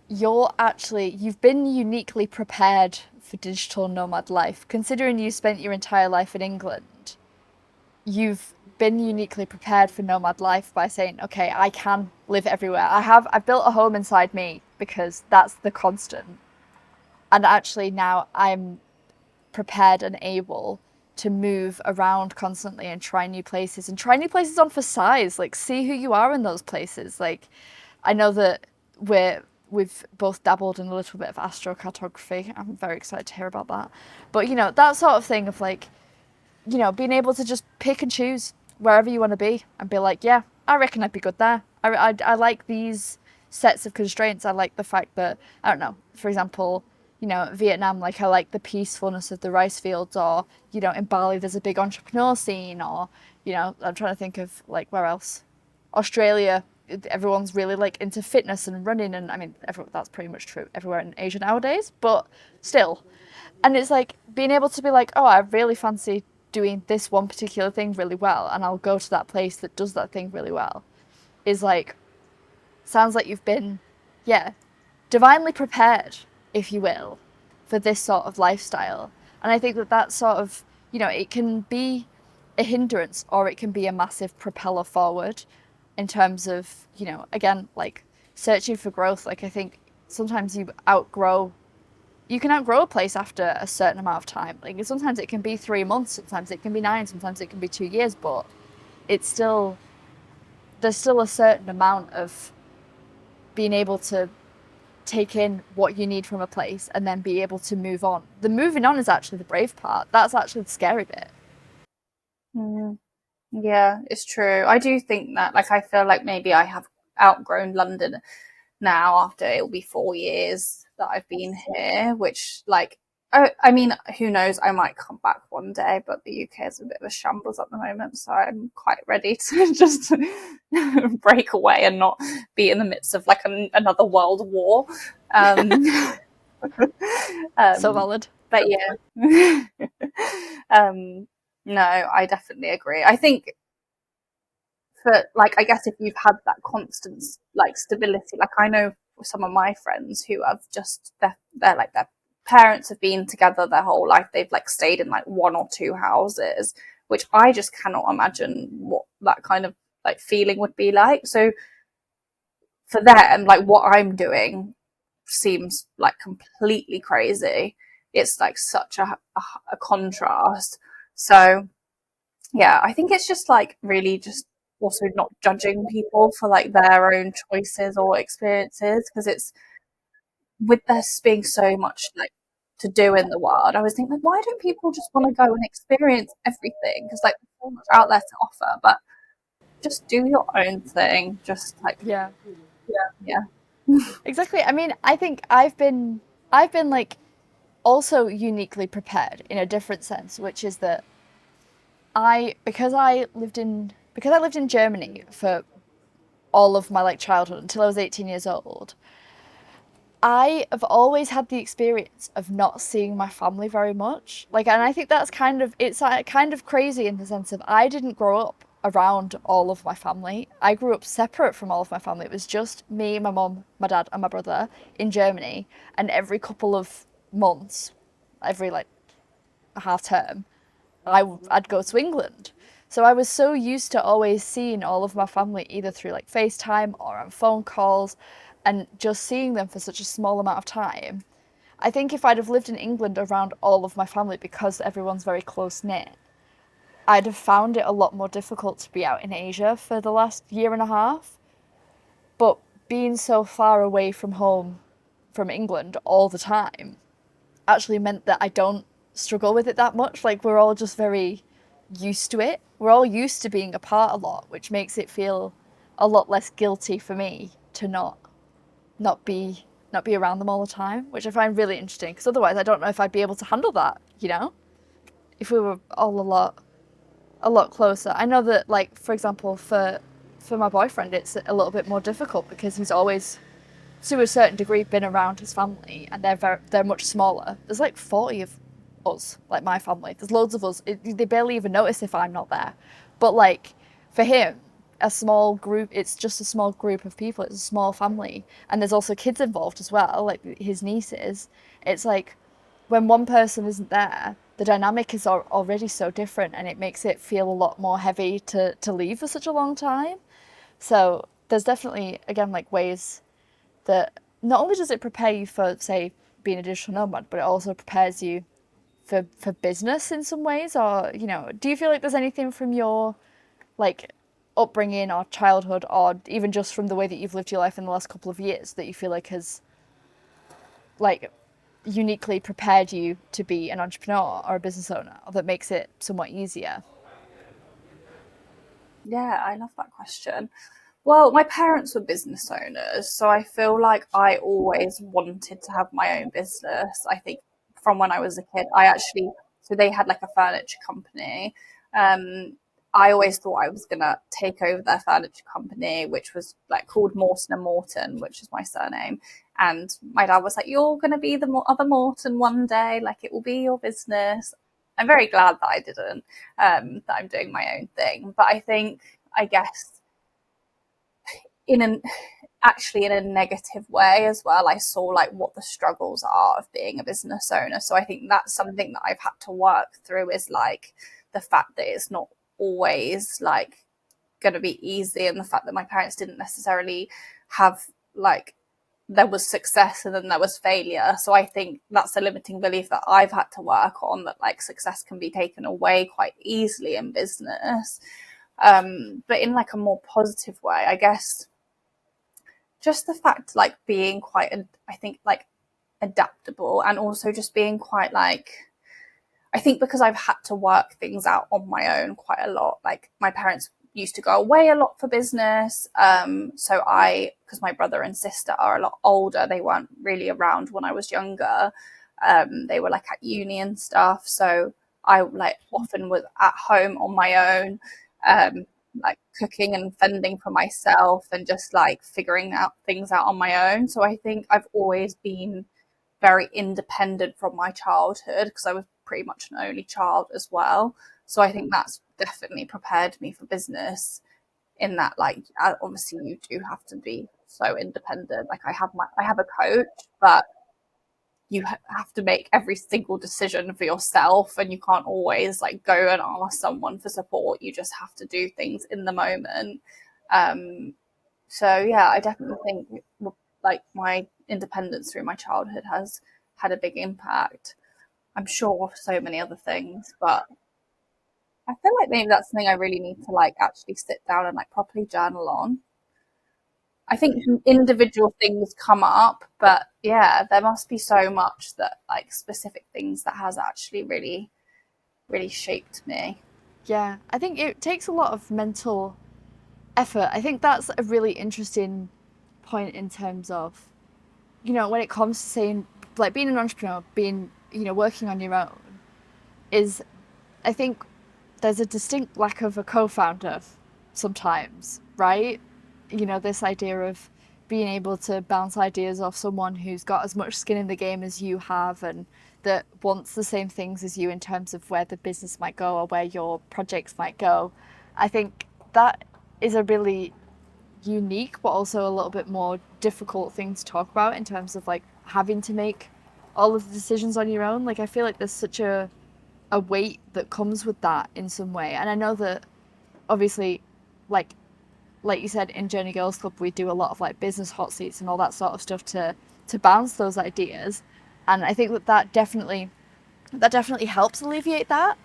you've been uniquely prepared for digital nomad life, considering you spent your entire life in England. You've been uniquely prepared for nomad life by saying, okay, I can live everywhere. I've built a home inside me because that's the constant. And actually now I'm prepared and able to move around constantly and try new places on for size, like see who you are in those places. Like I know that we've both dabbled in a little bit of astrocartography. I'm very excited to hear about that. But you know, that sort of thing of like, you know, being able to just pick and choose wherever you want to be and be like, yeah, I reckon I'd be good there. I like these sets of constraints. I like the fact that, I don't know, for example, you know, Vietnam, like I like the peacefulness of the rice fields, or, you know, in Bali there's a big entrepreneur scene, or, you know, I'm trying to think of like where else. Australia, everyone's really like into fitness and running, and I mean, that's pretty much true everywhere in Asia nowadays, but still. And it's like being able to be like, oh, I really fancy doing this one particular thing really well, and I'll go to that place that does that thing really well, is like, sounds like you've been, yeah, divinely prepared, if you will, for this sort of lifestyle. And I think that that sort of, you know, it can be a hindrance or it can be a massive propeller forward in terms of, you know, again, like searching for growth. Like I think sometimes you can outgrow a place after a certain amount of time. Like sometimes it can be 3 months, sometimes it can be 9, sometimes it can be 2 years, but it's still, there's still a certain amount of being able to take in what you need from a place and then be able to move on. The moving on is actually the brave part. That's actually the scary bit. Mm. Yeah, it's true. I do think that, like, I feel like maybe I have outgrown London now after it'll be 4 years that I've been here, which, like, I mean, who knows? I might come back one day, but the UK is a bit of a shambles at the moment, so I'm quite ready to just break away and not be in the midst of like another world war. Um, So um, valid. but yeah, no, I definitely agree. I think for like, I guess if you've had that constant like stability, like I know some of my friends who have just they're like their parents have been together their whole life. They've like stayed in like one or two houses, which I just cannot imagine what that kind of like feeling would be like. So for them, like what I'm doing seems like completely crazy. It's like such a contrast. So yeah, I think it's just like really just also not judging people for like their own choices or experiences, because it's with this being so much like to do in the world. I was thinking, like, why don't people just want to go and experience everything? Because like there's so much out there to offer, but just do your own thing. Just like Yeah. yeah, Exactly. I mean, I think I've been like also uniquely prepared in a different sense, which is that I because I lived in Germany for all of my like childhood until I was 18 years old. I have always had the experience of not seeing my family very much. Like, and I think that's it's kind of crazy in the sense of I didn't grow up around all of my family. I grew up separate from all of my family. It was just me, my mum, my dad, and my brother in Germany. And every couple of months, every like a half term, I'd go to England. So I was so used to always seeing all of my family either through like FaceTime or on phone calls and just seeing them for such a small amount of time. I think if I'd have lived in England around all of my family because everyone's very close knit, I'd have found it a lot more difficult to be out in Asia for the last year and a half. But being so far away from home from England all the time actually meant that I don't struggle with it that much. Like we're all just very used to it. We're all used to being apart a lot, which makes it feel a lot less guilty for me to not be not be around them all the time, which I find really interesting because otherwise I don't know if I'd be able to handle that, you know? If we were all a lot closer. I know that like for example for my boyfriend it's a little bit more difficult because he's always to a certain degree been around his family and they're much smaller. There's like 40 of us, like my family. There's loads of us. They barely even notice if I'm not there. But like for him, a small group, it's just a small group of people. It's a small family. And there's also kids involved as well, like his nieces. It's like when one person isn't there, the dynamic is already so different and it makes it feel a lot more heavy to leave for such a long time. So there's definitely, again, like ways that not only does it prepare you for, say, being a digital nomad, but it also prepares you for business in some ways. Or, you know, do you feel like there's anything from your like upbringing or childhood or even just from the way that you've lived your life in the last couple of years that you feel like has like uniquely prepared you to be an entrepreneur or a business owner or that makes it somewhat easier? yeah, I love that question. Well, my parents were business owners, so I feel like I always wanted to have my own business. I think from when I was a kid, I actually, so they had like a furniture company. Um, I always thought I was gonna take over their furniture company, which was like called Morton and Morton, which is my surname. And my dad was like, "You're gonna be the other Morton one day. Like it will be your business." I'm very glad that I didn't, that I'm doing my own thing. But I think, I guess in an actually in a negative way as well, I saw like what the struggles are of being a business owner. So I think that's something that I've had to work through, is like the fact that it's not always like going to be easy, and the fact that my parents didn't necessarily have like, there was success and then there was failure. So I think that's a limiting belief that I've had to work on, that like success can be taken away quite easily in business. But in like a more positive way, I guess just the fact like being quite, I think like adaptable, and also just being quite like, I think because I've had to work things out on my own quite a lot. Like my parents used to go away a lot for business. So because my brother and sister are a lot older, they weren't really around when I was younger. They were like at uni and stuff, so I like often was at home on my own, like cooking and fending for myself and just like figuring out things out on my own. So I think I've always been very independent from my childhood because I was pretty much an only child as well. So I think that's definitely prepared me for business in that, like, obviously you do have to be so independent. Like I have a coach, but you have to make every single decision for yourself, and you can't always like go and ask someone for support. You just have to do things in the moment. So yeah, I definitely think like my independence through my childhood has had a big impact. I'm sure of so many other things, but I feel like maybe that's something I really need to like actually sit down and like properly journal on. I think individual things come up, but yeah, there must be so much that like specific things that has actually really, really shaped me. Yeah, I think it takes a lot of mental effort. I think that's a really interesting point in terms of, when it comes to saying, like, being an entrepreneur, being, working on your own, is, I think there's a distinct lack of a co-founder sometimes, right? This idea of being able to bounce ideas off someone who's got as much skin in the game as you have and that wants the same things as you in terms of where the business might go or where your projects might go. I think that is a really unique but also a little bit more difficult thing to talk about in terms of like having to make all of the decisions on your own. Like I feel like there's such a weight that comes with that in some way. And I know that obviously, like you said, in Journee Girls Club, we do a lot of like business hot seats and all that sort of stuff to bounce those ideas. And I think that definitely helps alleviate that.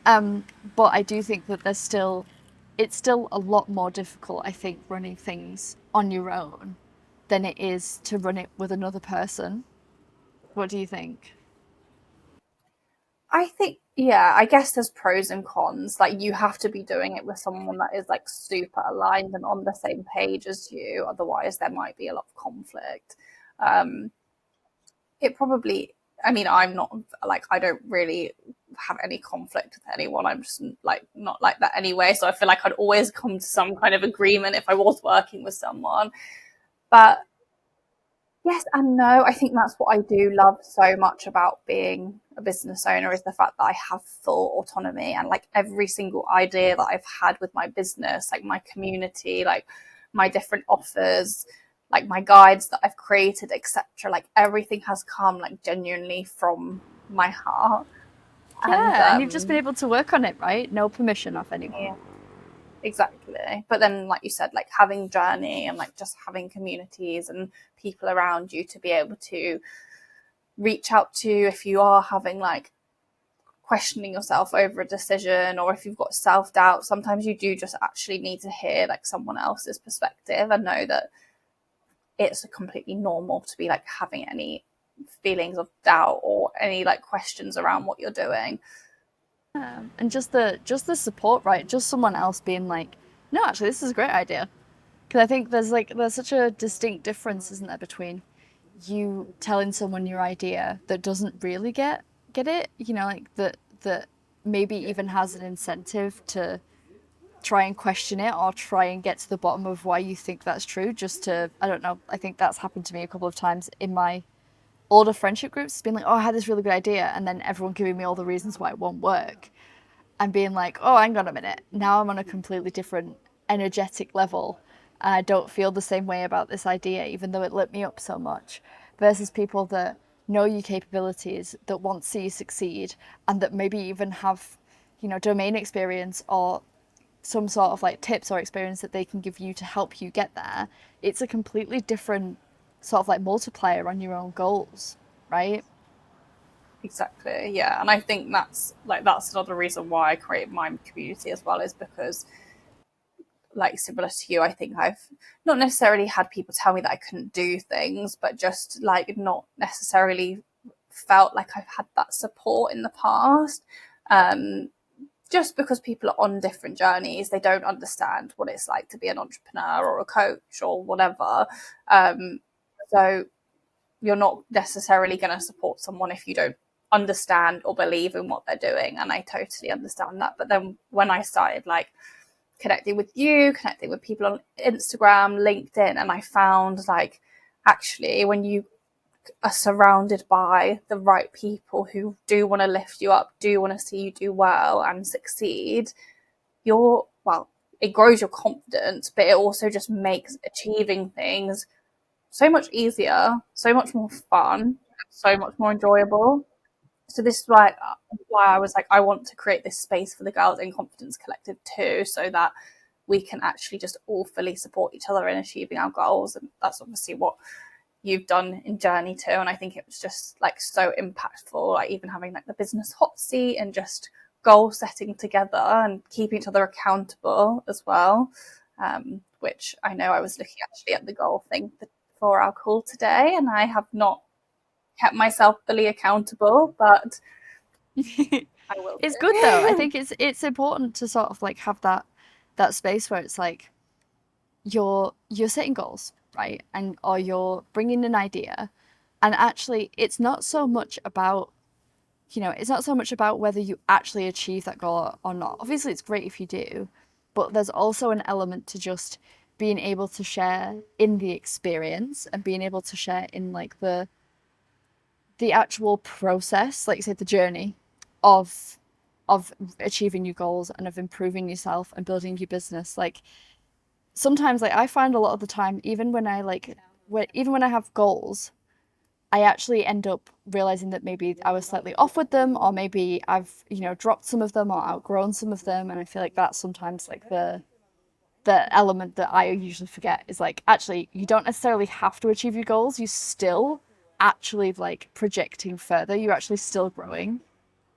But I do think that it's still a lot more difficult, I think, running things on your own than it is to run it with another person. What do you think? I think, yeah, I guess there's pros and cons. Like you have to be doing it with someone that is like super aligned and on the same page as you. Otherwise, there might be a lot of conflict. Um, it probably, I mean, I'm not like, I don't really have any conflict with anyone. I'm just like not like that anyway. So I feel like I'd always come to some kind of agreement if I was working with someone. But yes and no. I think that's what I do love so much about being a business owner is the fact that I have full autonomy and like every single idea that I've had with my business, like my community, like my different offers, like my guides that I've created, etc. Like everything has come like genuinely from my heart. And Yeah, and you've just been able to work on it, right? No permission off anyone. yeah, exactly. But then, like you said, like having Journee and like just having communities and people around you to be able to reach out to if you are having like questioning yourself over a decision or if you've got self-doubt, sometimes you do just actually need to hear like someone else's perspective and know that it's completely normal to be like having any feelings of doubt or any like questions around what you're doing. And just the support, right? Just someone else being like, no, actually, this is a great idea. Because I think there's such a distinct difference, isn't there, between you telling someone your idea that doesn't really get it, like that maybe even has an incentive to try and question it or try and get to the bottom of why you think that's true, just to, I don't know, I think that's happened to me a couple of times in my older friendship groups. It's been like, oh, I had this really good idea, and then everyone giving me all the reasons why it won't work and being like, oh, hang on a minute, now I'm on a completely different energetic level. And I don't feel the same way about this idea, even though it lit me up so much. Versus people that know your capabilities, that want to see you succeed, and that maybe even have, domain experience or some sort of like tips or experience that they can give you to help you get there. It's a completely different sort of like multiplier on your own goals, right? Exactly, yeah. And I think that's another reason why I created my community as well, is because like similar to you, I think I've not necessarily had people tell me that I couldn't do things, but just like not necessarily felt like I've had that support in the past. Um, just because people are on different journeys, they don't understand what it's like to be an entrepreneur or a coach or whatever. So you're not necessarily going to support someone if you don't understand or believe in what they're doing. And I totally understand that. But then when I started like connecting with you, connecting with people on Instagram, LinkedIn, and I found like actually when you are surrounded by the right people who do want to lift you up, do want to see you do well and succeed, well, it grows your confidence, but it also just makes achieving things so much easier, so much more fun, so much more enjoyable. So this is why I was like, I want to create this space for the Girls in Confidence Collective too, so that we can actually just all fully support each other in achieving our goals. And that's obviously what you've done in Journee too. And I think it was just like so impactful, like even having like the business hot seat and just goal setting together and keeping each other accountable as well. Which I know I was looking actually at the goal thing for our call today, and I have not kept myself fully accountable, but I will It's good though. I do. think it's important to sort of like have that space where it's like you're setting goals, right? And or you're bringing an idea, and actually it's not so much about it's not so much about whether you actually achieve that goal or not. Obviously, it's great if you do, but there's also an element to just being able to share in the experience and being able to share in like the actual process, like say the journey of achieving your goals and of improving yourself and building your business. Like sometimes, like I find a lot of the time, even when I have goals, I actually end up realizing that maybe I was slightly off with them, or maybe I've dropped some of them or outgrown some of them, and I feel like that's sometimes like the element that I usually forget is like actually you don't necessarily have to achieve your goals. You still actually like projecting further. You're actually still growing.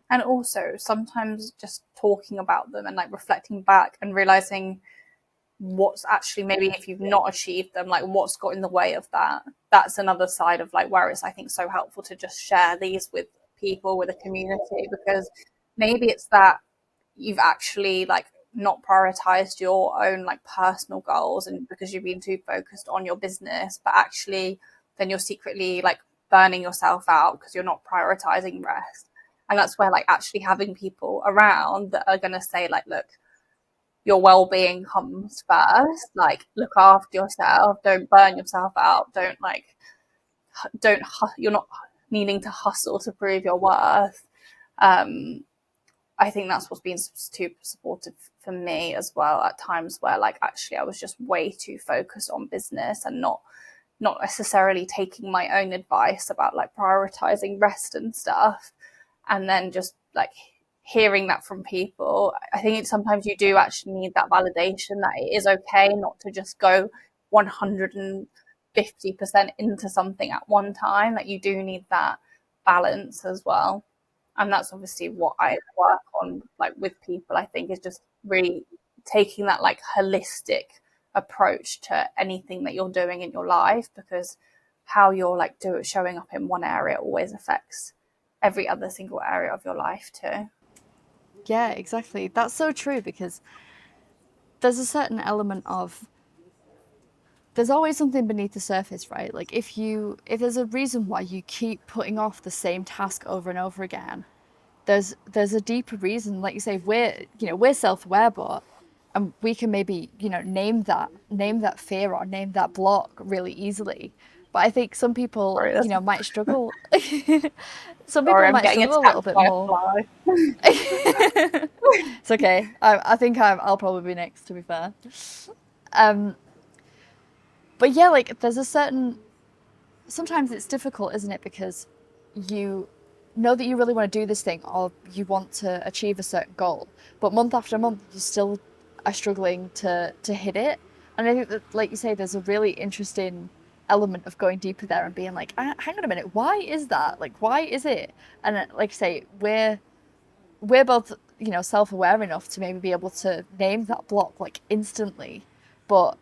And also sometimes just talking about them and like reflecting back and realizing what's actually, maybe if you've not achieved them, like what's got in the way of that. That's another side of like where it's, I think, so helpful to just share these with people, with a community, because maybe it's that you've actually like not prioritized your own like personal goals, and because you've been too focused on your business, but actually then you're secretly like burning yourself out because you're not prioritizing rest. And that's where like actually having people around that are going to say like, look, your well-being comes first, like look after yourself, don't burn yourself out, don't you're not needing to hustle to prove your worth. um I think that's what's been super supportive for me as well at times where like actually I was just way too focused on business and not necessarily taking my own advice about like prioritizing rest and stuff. And then just like hearing that from people, I think sometimes you do actually need that validation that it is okay not to just go 150% into something at one time. Like you do need that balance as well. And that's obviously what I work on like with people, I think, is just really taking that like holistic approach to anything that you're doing in your life, because how you're like showing up in one area always affects every other single area of your life too. Yeah, exactly. That's so true because there's a certain element of there's always something beneath the surface, right? Like if there's a reason why you keep putting off the same task over and over again, there's a deeper reason. Like you say, we're self-aware, but and we can maybe name that fear or name that block really easily. But I think some people Sorry, that's, might struggle. Some people sorry, I'm might getting struggle a little attacked bit by a more. fly. It's okay. I think I'll probably be next, to be fair. Um, but yeah, like there's a certain. Sometimes it's difficult, isn't it? Because you know that you really want to do this thing or you want to achieve a certain goal, but month after month you still are struggling to hit it. And I think that, like you say, there's a really interesting element of going deeper there and being like, hang on a minute, why is that? Like, why is it? And like I say, we're both self-aware enough to maybe be able to name that block like instantly, but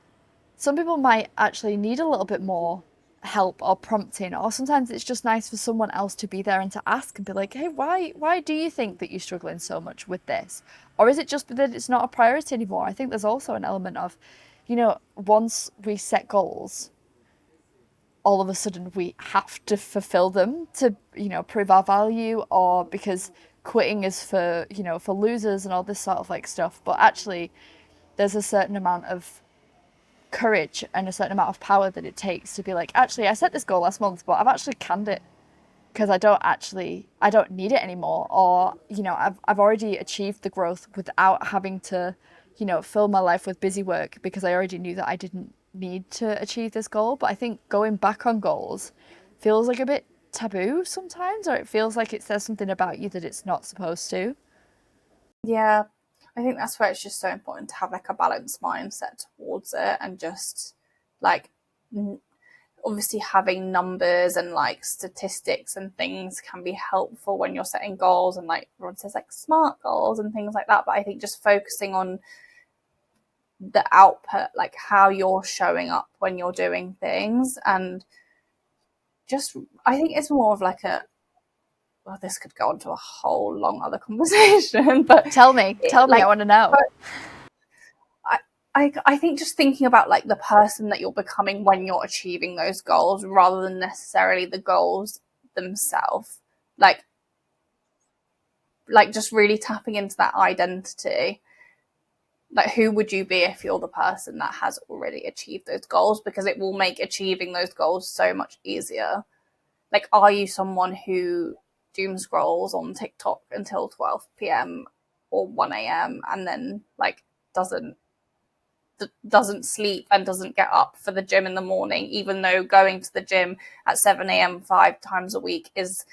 some people might actually need a little bit more help or prompting, or sometimes it's just nice for someone else to be there and to ask and be like, hey, why do you think that you're struggling so much with this? Or is it just that it's not a priority anymore? I think there's also an element of once we set goals, all of a sudden we have to fulfill them to, you know, prove our value, or because quitting is for, you know, for losers and all this sort of like stuff. But actually, there's a certain amount of courage and a certain amount of power that it takes to be like, actually, I set this goal last month, but I've actually canned it because I don't need it anymore, or, you know, I've already achieved the growth without having to, you know, fill my life with busy work because I already knew that I didn't need to achieve this goal. But I think going back on goals feels like a bit taboo sometimes, or it feels like it says something about you that it's not supposed to. Yeah, I think that's where it's just so important to have like a balanced mindset towards it, and just like obviously having numbers and like statistics and things can be helpful when you're setting goals, and like everyone says like smart goals and things like that. But I think just focusing on the output, like how you're showing up when you're doing things, and just I think it's more of like a, well, this could go on to a whole long other conversation, but Tell me, like, I want to know. I think just thinking about like the person that you're becoming when you're achieving those goals, rather than necessarily the goals themselves. Like just really tapping into that identity. Like, who would you be if you're the person that has already achieved those goals? Because it will make achieving those goals so much easier. Like, are you someone who doom scrolls on TikTok until 12 p.m. or 1 a.m. and then like doesn't doesn't sleep and doesn't get up for the gym in the morning, even though going to the gym at 7 a.m. 5 times a week is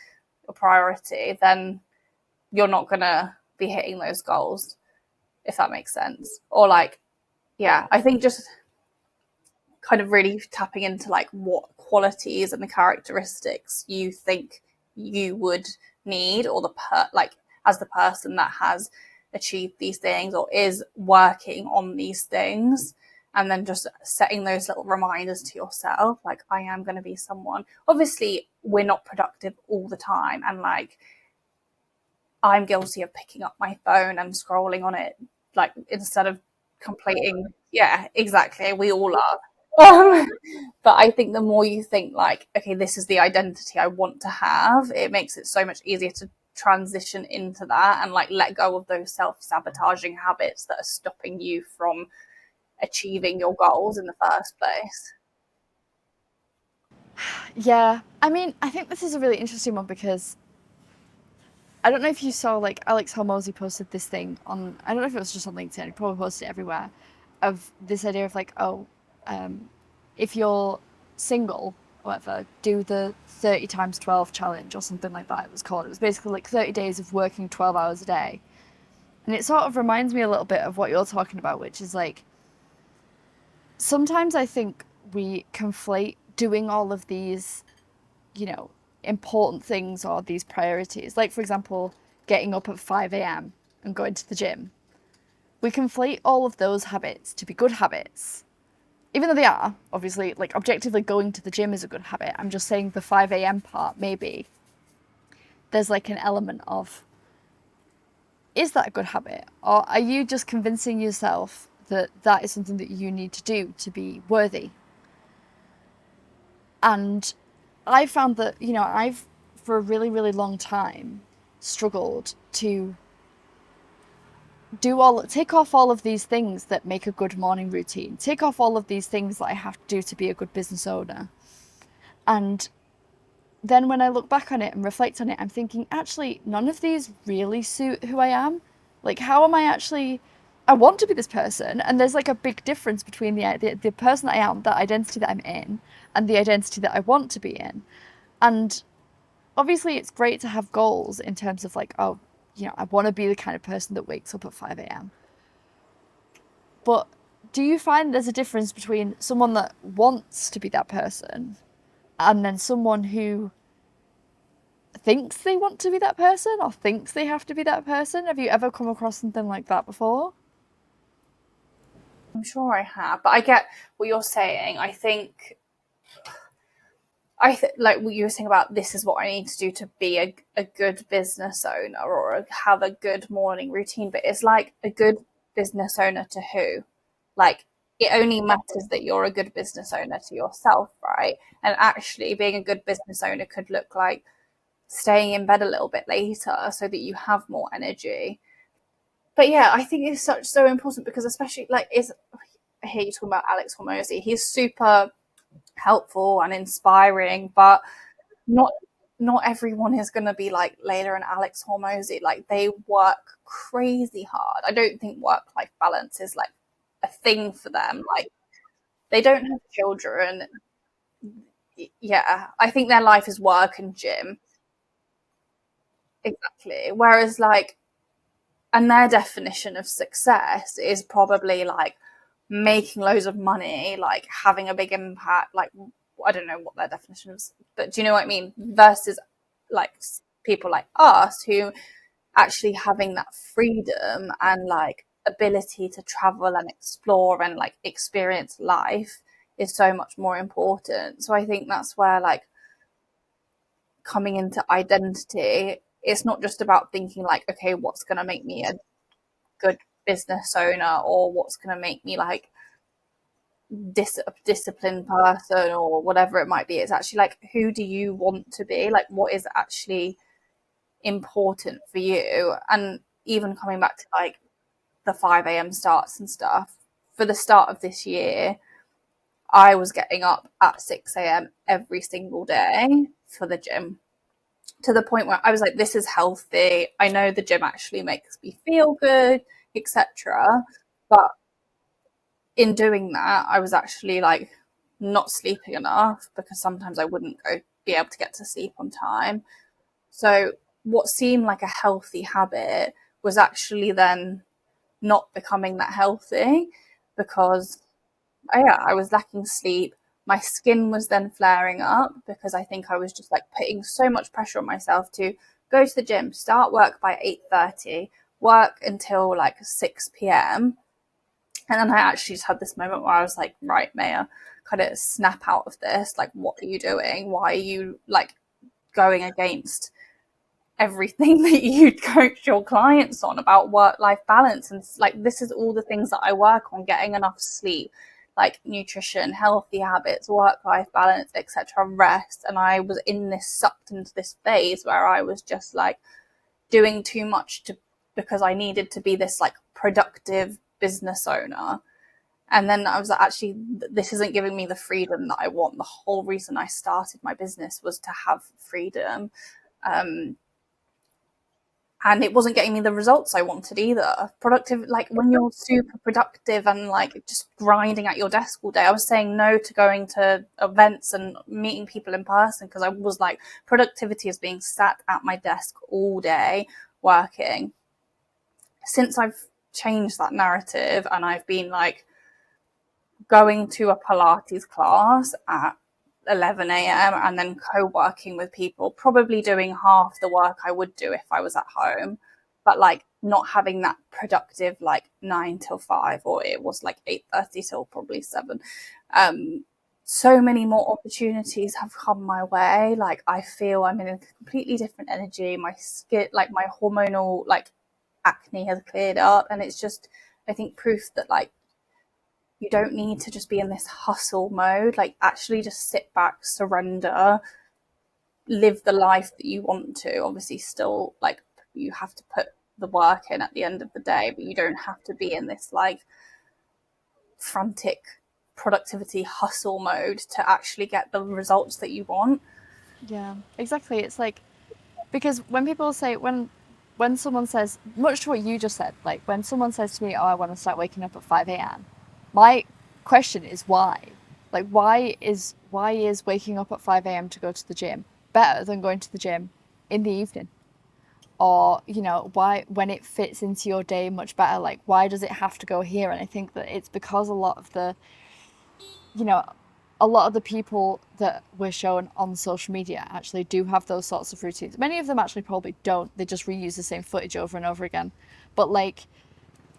a priority? Then you're not going to be hitting those goals, if that makes sense. Or like, yeah, I think just kind of really tapping into like what qualities and the characteristics you think you would need, or like as the person that has achieved these things or is working on these things, and then just setting those little reminders to yourself, like, I am going to be someone. Obviously we're not productive all the time, and like I'm guilty of picking up my phone and scrolling on it, like instead of completing. Yeah, exactly. We all are. But I think the more you think like, okay, this is the identity I want to have, it makes it so much easier to transition into that and like let go of those self-sabotaging habits that are stopping you from achieving your goals in the first place. Yeah, I mean, I think this is a really interesting one because I don't know if you saw, like, Alex Hormozy posted this thing on, I don't know if it was just on LinkedIn, he probably posted it everywhere, of this idea of like, oh, if you're single or whatever, do the 30 times 12 challenge or something like that, it was called. It was basically like 30 days of working 12 hours a day. And it sort of reminds me a little bit of what you're talking about, which is like, sometimes I think we conflate doing all of these, you know, important things or these priorities. Like, for example, getting up at 5 a.m. and going to the gym. We conflate all of those habits to be good habits. Even though they are, obviously, like objectively going to the gym is a good habit. I'm just saying the 5 a.m. part, maybe there's like an element of, is that a good habit? Or are you just convincing yourself that that is something that you need to do to be worthy? And I found that, you know, I've, for a really, really long time, struggled to take off all of these things that make a good morning routine, take off all of these things that I have to do to be a good business owner. And then when I look back on it and reflect on it, I'm thinking, actually, none of these really suit who I am. Like, how am I actually, I want to be this person, and there's like a big difference between the person that I am, that identity that I'm in, and the identity that I want to be in. And obviously it's great to have goals in terms of like, oh, you know, I want to be the kind of person that wakes up at 5 a.m. But do you find there's a difference between someone that wants to be that person and then someone who thinks they want to be that person or thinks they have to be that person? Have you ever come across something like that before? I'm sure I have, but I get what you're saying. I think like what you were saying about, this is what I need to do to be a good business owner, or have a good morning routine. But it's like, a good business owner to who? Like, it only matters that you're a good business owner to yourself, right? And actually, being a good business owner could look like staying in bed a little bit later so that you have more energy. But yeah, I think it's so important because especially like is I hear you talking about Alex Hormozy. He's super helpful and inspiring, but not not everyone is going to be like Layla and Alex Hormozy. Like they work crazy hard. I don't think work life balance is like a thing for them. Like they don't have children. Yeah, I think their life is work and gym. Exactly. Whereas like, and their definition of success is probably like making loads of money, like having a big impact. Like I don't know what their definition is, but do you know what I mean? Versus like people like us who actually having that freedom and like ability to travel and explore and like experience life is so much more important. So I think that's where like coming into identity, it's not just about thinking like, okay, what's going to make me a good business owner or what's going to make me like disciplined person or whatever it might be. It's actually like, who do you want to be? Like, what is actually important for you? And even coming back to like the 5 a.m. starts and stuff, for the start of this year, I was getting up at 6 a.m. every single day for the gym, to the point where I was like, this is healthy. I know the gym actually makes me feel good, etc. But in doing that, I was actually like not sleeping enough because sometimes I wouldn't be able to get to sleep on time. So what seemed like a healthy habit was actually then not becoming that healthy because yeah, I was lacking sleep. My skin was then flaring up because I think I was just like putting so much pressure on myself to go to the gym, start work by 8:30, work until like 6 p.m. And then I actually just had this moment where I was like, right, Maya, kind of snap out of this. Like, what are you doing? Why are you like going against everything that you coach your clients on about work life balance? And like, this is all the things that I work on: getting enough sleep, like nutrition, healthy habits, work life balance, etc., rest. And I was in this, sucked into this phase where I was just like doing too much to, because I needed to be this like productive business owner. And then I was like, actually, this isn't giving me the freedom that I want. The whole reason I started my business was to have freedom. Um, and it wasn't getting me the results I wanted either. Productive, like when you're super productive and like just grinding at your desk all day, I was saying no to going to events and meeting people in person because I was like, productivity is being sat at my desk all day working. Since I've changed that narrative and I've been like going to a Pilates class at 11 a.m. and then co-working with people, probably doing half the work I would do if I was at home, but like not having that productive like 9 till 5, or it was like 8:30 till probably 7. So many more opportunities have come my way. Like I feel I'm in a completely different energy. My skin, like my hormonal like acne has cleared up, and it's just, I think, proof that like you don't need to just be in this hustle mode. Like actually just sit back, surrender, live the life that you want to. Obviously still like you have to put the work in at the end of the day, but you don't have to be in this like frantic productivity hustle mode to actually get the results that you want. Yeah, exactly. It's like, because when people say, when someone says, much to what you just said, like when someone says to me, oh, I want to start waking up at 5 a.m., my question is why? Like, why is waking up at 5 a.m. to go to the gym better than going to the gym in the evening? Or, why, when it fits into your day much better, like, why does it have to go here? And I think that it's because you know, a lot of the people that we're shown on social media actually do have those sorts of routines. Many of them actually probably don't. They just reuse the same footage over and over again. But like,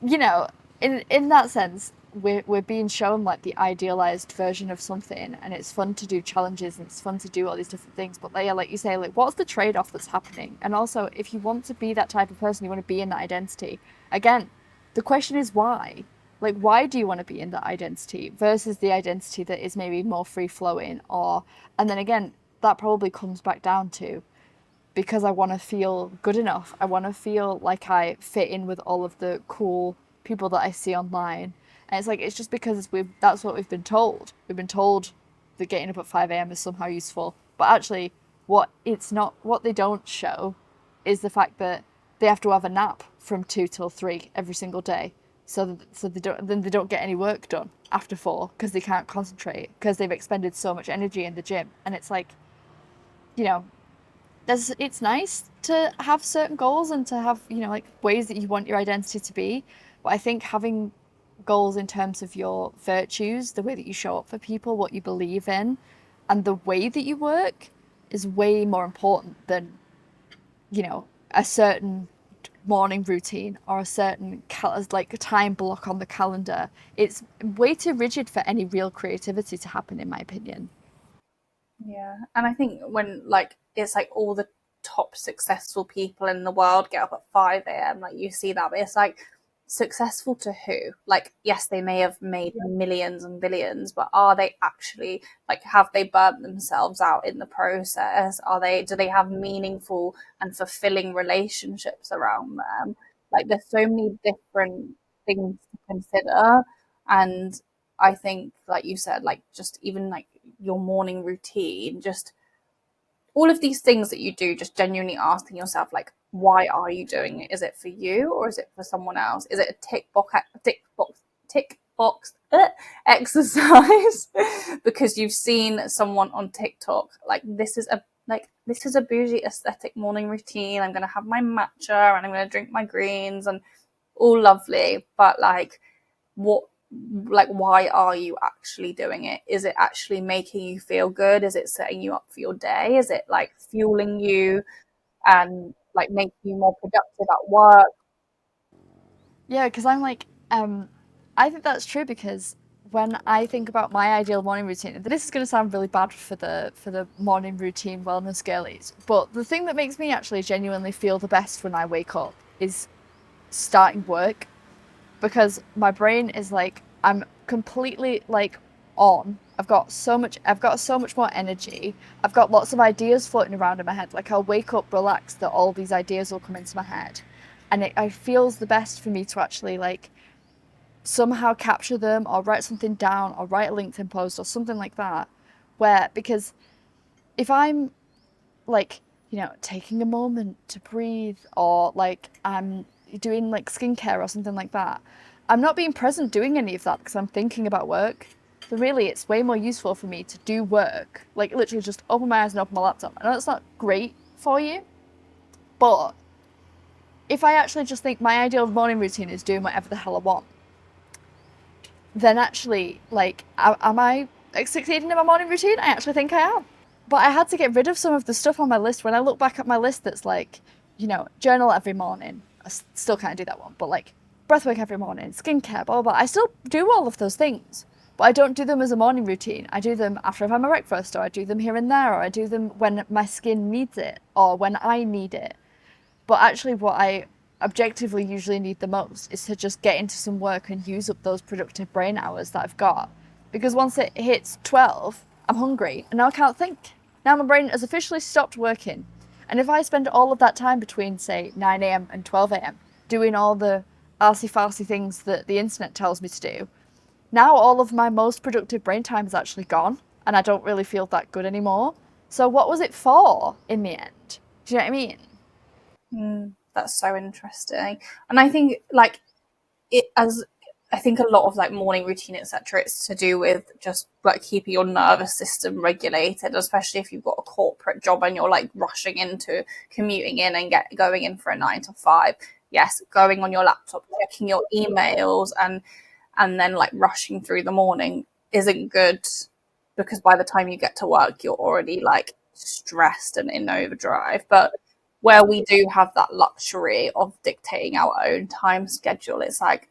you know, in that sense, we're being shown like the idealized version of something, and it's fun to do challenges and it's fun to do all these different things. But yeah, like you say, like what's the trade-off that's happening? And also, if you want to be that type of person, you want to be in that identity. Again, the question is why. like, why do you want to be in that identity versus the identity that is maybe more free flowing? Or, and then again, that probably comes back down to because I want to feel good enough. I want to feel like I fit in with all of the cool people that I see online. And it's like, it's just because that's what we've been told. We've been told that getting up at 5 a.m. is somehow useful. But actually, what they don't show is the fact that they have to have a nap from 2 till 3 every single day. So they don't get any work done after 4 because they can't concentrate because they've expended so much energy in the gym. And it's like, you know, it's nice to have certain goals and to have, like ways that you want your identity to be. But I think having goals in terms of your virtues, the way that you show up for people, what you believe in, and the way that you work is way more important than, a certain morning routine or a certain like a time block on the calendar. It's way too rigid for any real creativity to happen, in my opinion. Yeah. And I think when like it's like all the top successful people in the world get up at 5 a.m., like you see that, but it's like successful to who? Like, yes, they may have made millions and billions, but are they actually like have they burnt themselves out in the process? Do they have meaningful and fulfilling relationships around them? Like there's so many different things to consider. And I think, like you said, like just even like your morning routine, just all of these things that you do, just genuinely asking yourself, like, why are you doing it? Is it for you or is it for someone else? Is it a tick box exercise because you've seen someone on TikTok like this is a bougie aesthetic morning routine. I'm gonna have my matcha and I'm gonna drink my greens and all lovely, but what why are you actually doing it? Is it actually making you feel good? Is it setting you up for your day? Is it like fueling you and like making you more productive at work? Yeah, because I'm like, I think that's true because when I think about my ideal morning routine, this is going to sound really bad for the morning routine wellness girlies, but the thing that makes me actually genuinely feel the best when I wake up is starting work because my brain is like I'm completely like on. I've got so much more energy. I've got lots of ideas floating around in my head. Like I'll wake up relaxed that all these ideas will come into my head. And it feels the best for me to actually like somehow capture them or write something down or write a LinkedIn post or something like that. Because if I'm like, taking a moment to breathe or like I'm doing like skincare or something like that, I'm not being present doing any of that because I'm thinking about work. So really, it's way more useful for me to do work, like literally just open my eyes and open my laptop. I know it's not great for you, but if I actually just think my ideal morning routine is doing whatever the hell I want, then actually, like, am I like, succeeding in my morning routine? I actually think I am. But I had to get rid of some of the stuff on my list. When I look back at my list that's like, journal every morning. I still can't do that one. But like, breathwork every morning, skincare, blah, blah, blah. I still do all of those things. But I don't do them as a morning routine. I do them after I've had my breakfast, or I do them here and there, or I do them when my skin needs it, or when I need it. But actually, what I objectively usually need the most is to just get into some work and use up those productive brain hours that I've got. Because once it hits 12, I'm hungry and now I can't think. Now my brain has officially stopped working. And if I spend all of that time between, say, 9 a.m. and 12 a.m. doing all the arsey-farcy things that the internet tells me to do, now all of my most productive brain time is actually gone and I don't really feel that good anymore. So what was it for in the end? Do you know what I mean? That's so interesting. And I think like it as I think a lot of like morning routine, etc., it's to do with just like keeping your nervous system regulated, especially if you've got a corporate job and you're like rushing into commuting in and going in for a 9 to 5. Yes, going on your laptop, checking your emails and then like rushing through the morning isn't good because by the time you get to work, you're already like stressed and in overdrive. But where we do have that luxury of dictating our own time schedule, it's like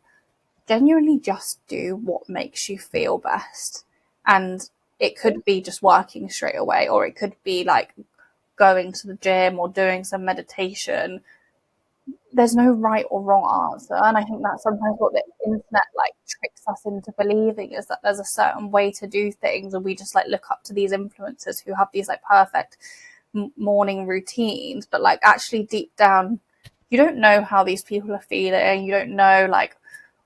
genuinely just do what makes you feel best. And it could be just working straight away, or it could be like going to the gym or doing some meditation. There's no right or wrong answer. And I think that's sometimes what the internet like tricks tricks us into believing is that there's a certain way to do things, and we just like look up to these influencers who have these like perfect morning routines, but like actually deep down you don't know how these people are feeling, you don't know like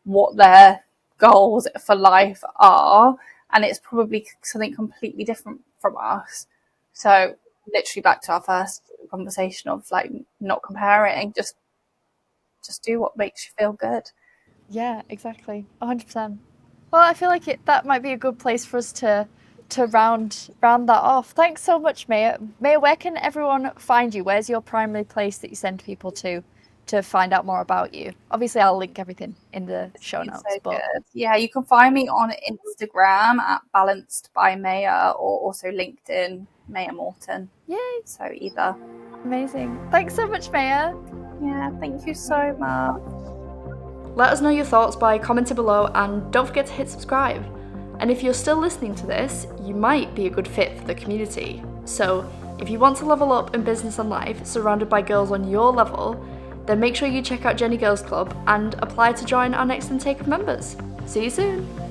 what their goals for life are, and it's probably something completely different from us. So literally back to our first conversation of like not comparing, just do what makes you feel good. Yeah, exactly. 100%. Well, I feel like that might be a good place for us to round that off. Thanks so much, Maija. Maija, where can everyone find you? Where's your primary place that you send people to find out more about you? Obviously, I'll link everything in the show It's notes, so but good. Yeah, you can find me on Instagram at Balanced by Maija, or also LinkedIn, Maija Morton. yay, So either. amazing. Thanks so much, Maija. Yeah, thank you so much. Let us know your thoughts by commenting below, and don't forget to hit subscribe. And if you're still listening to this, you might be a good fit for the community. So if you want to level up in business and life surrounded by girls on your level, then make sure you check out Journee Girls Club and apply to join our next intake of members. See you soon!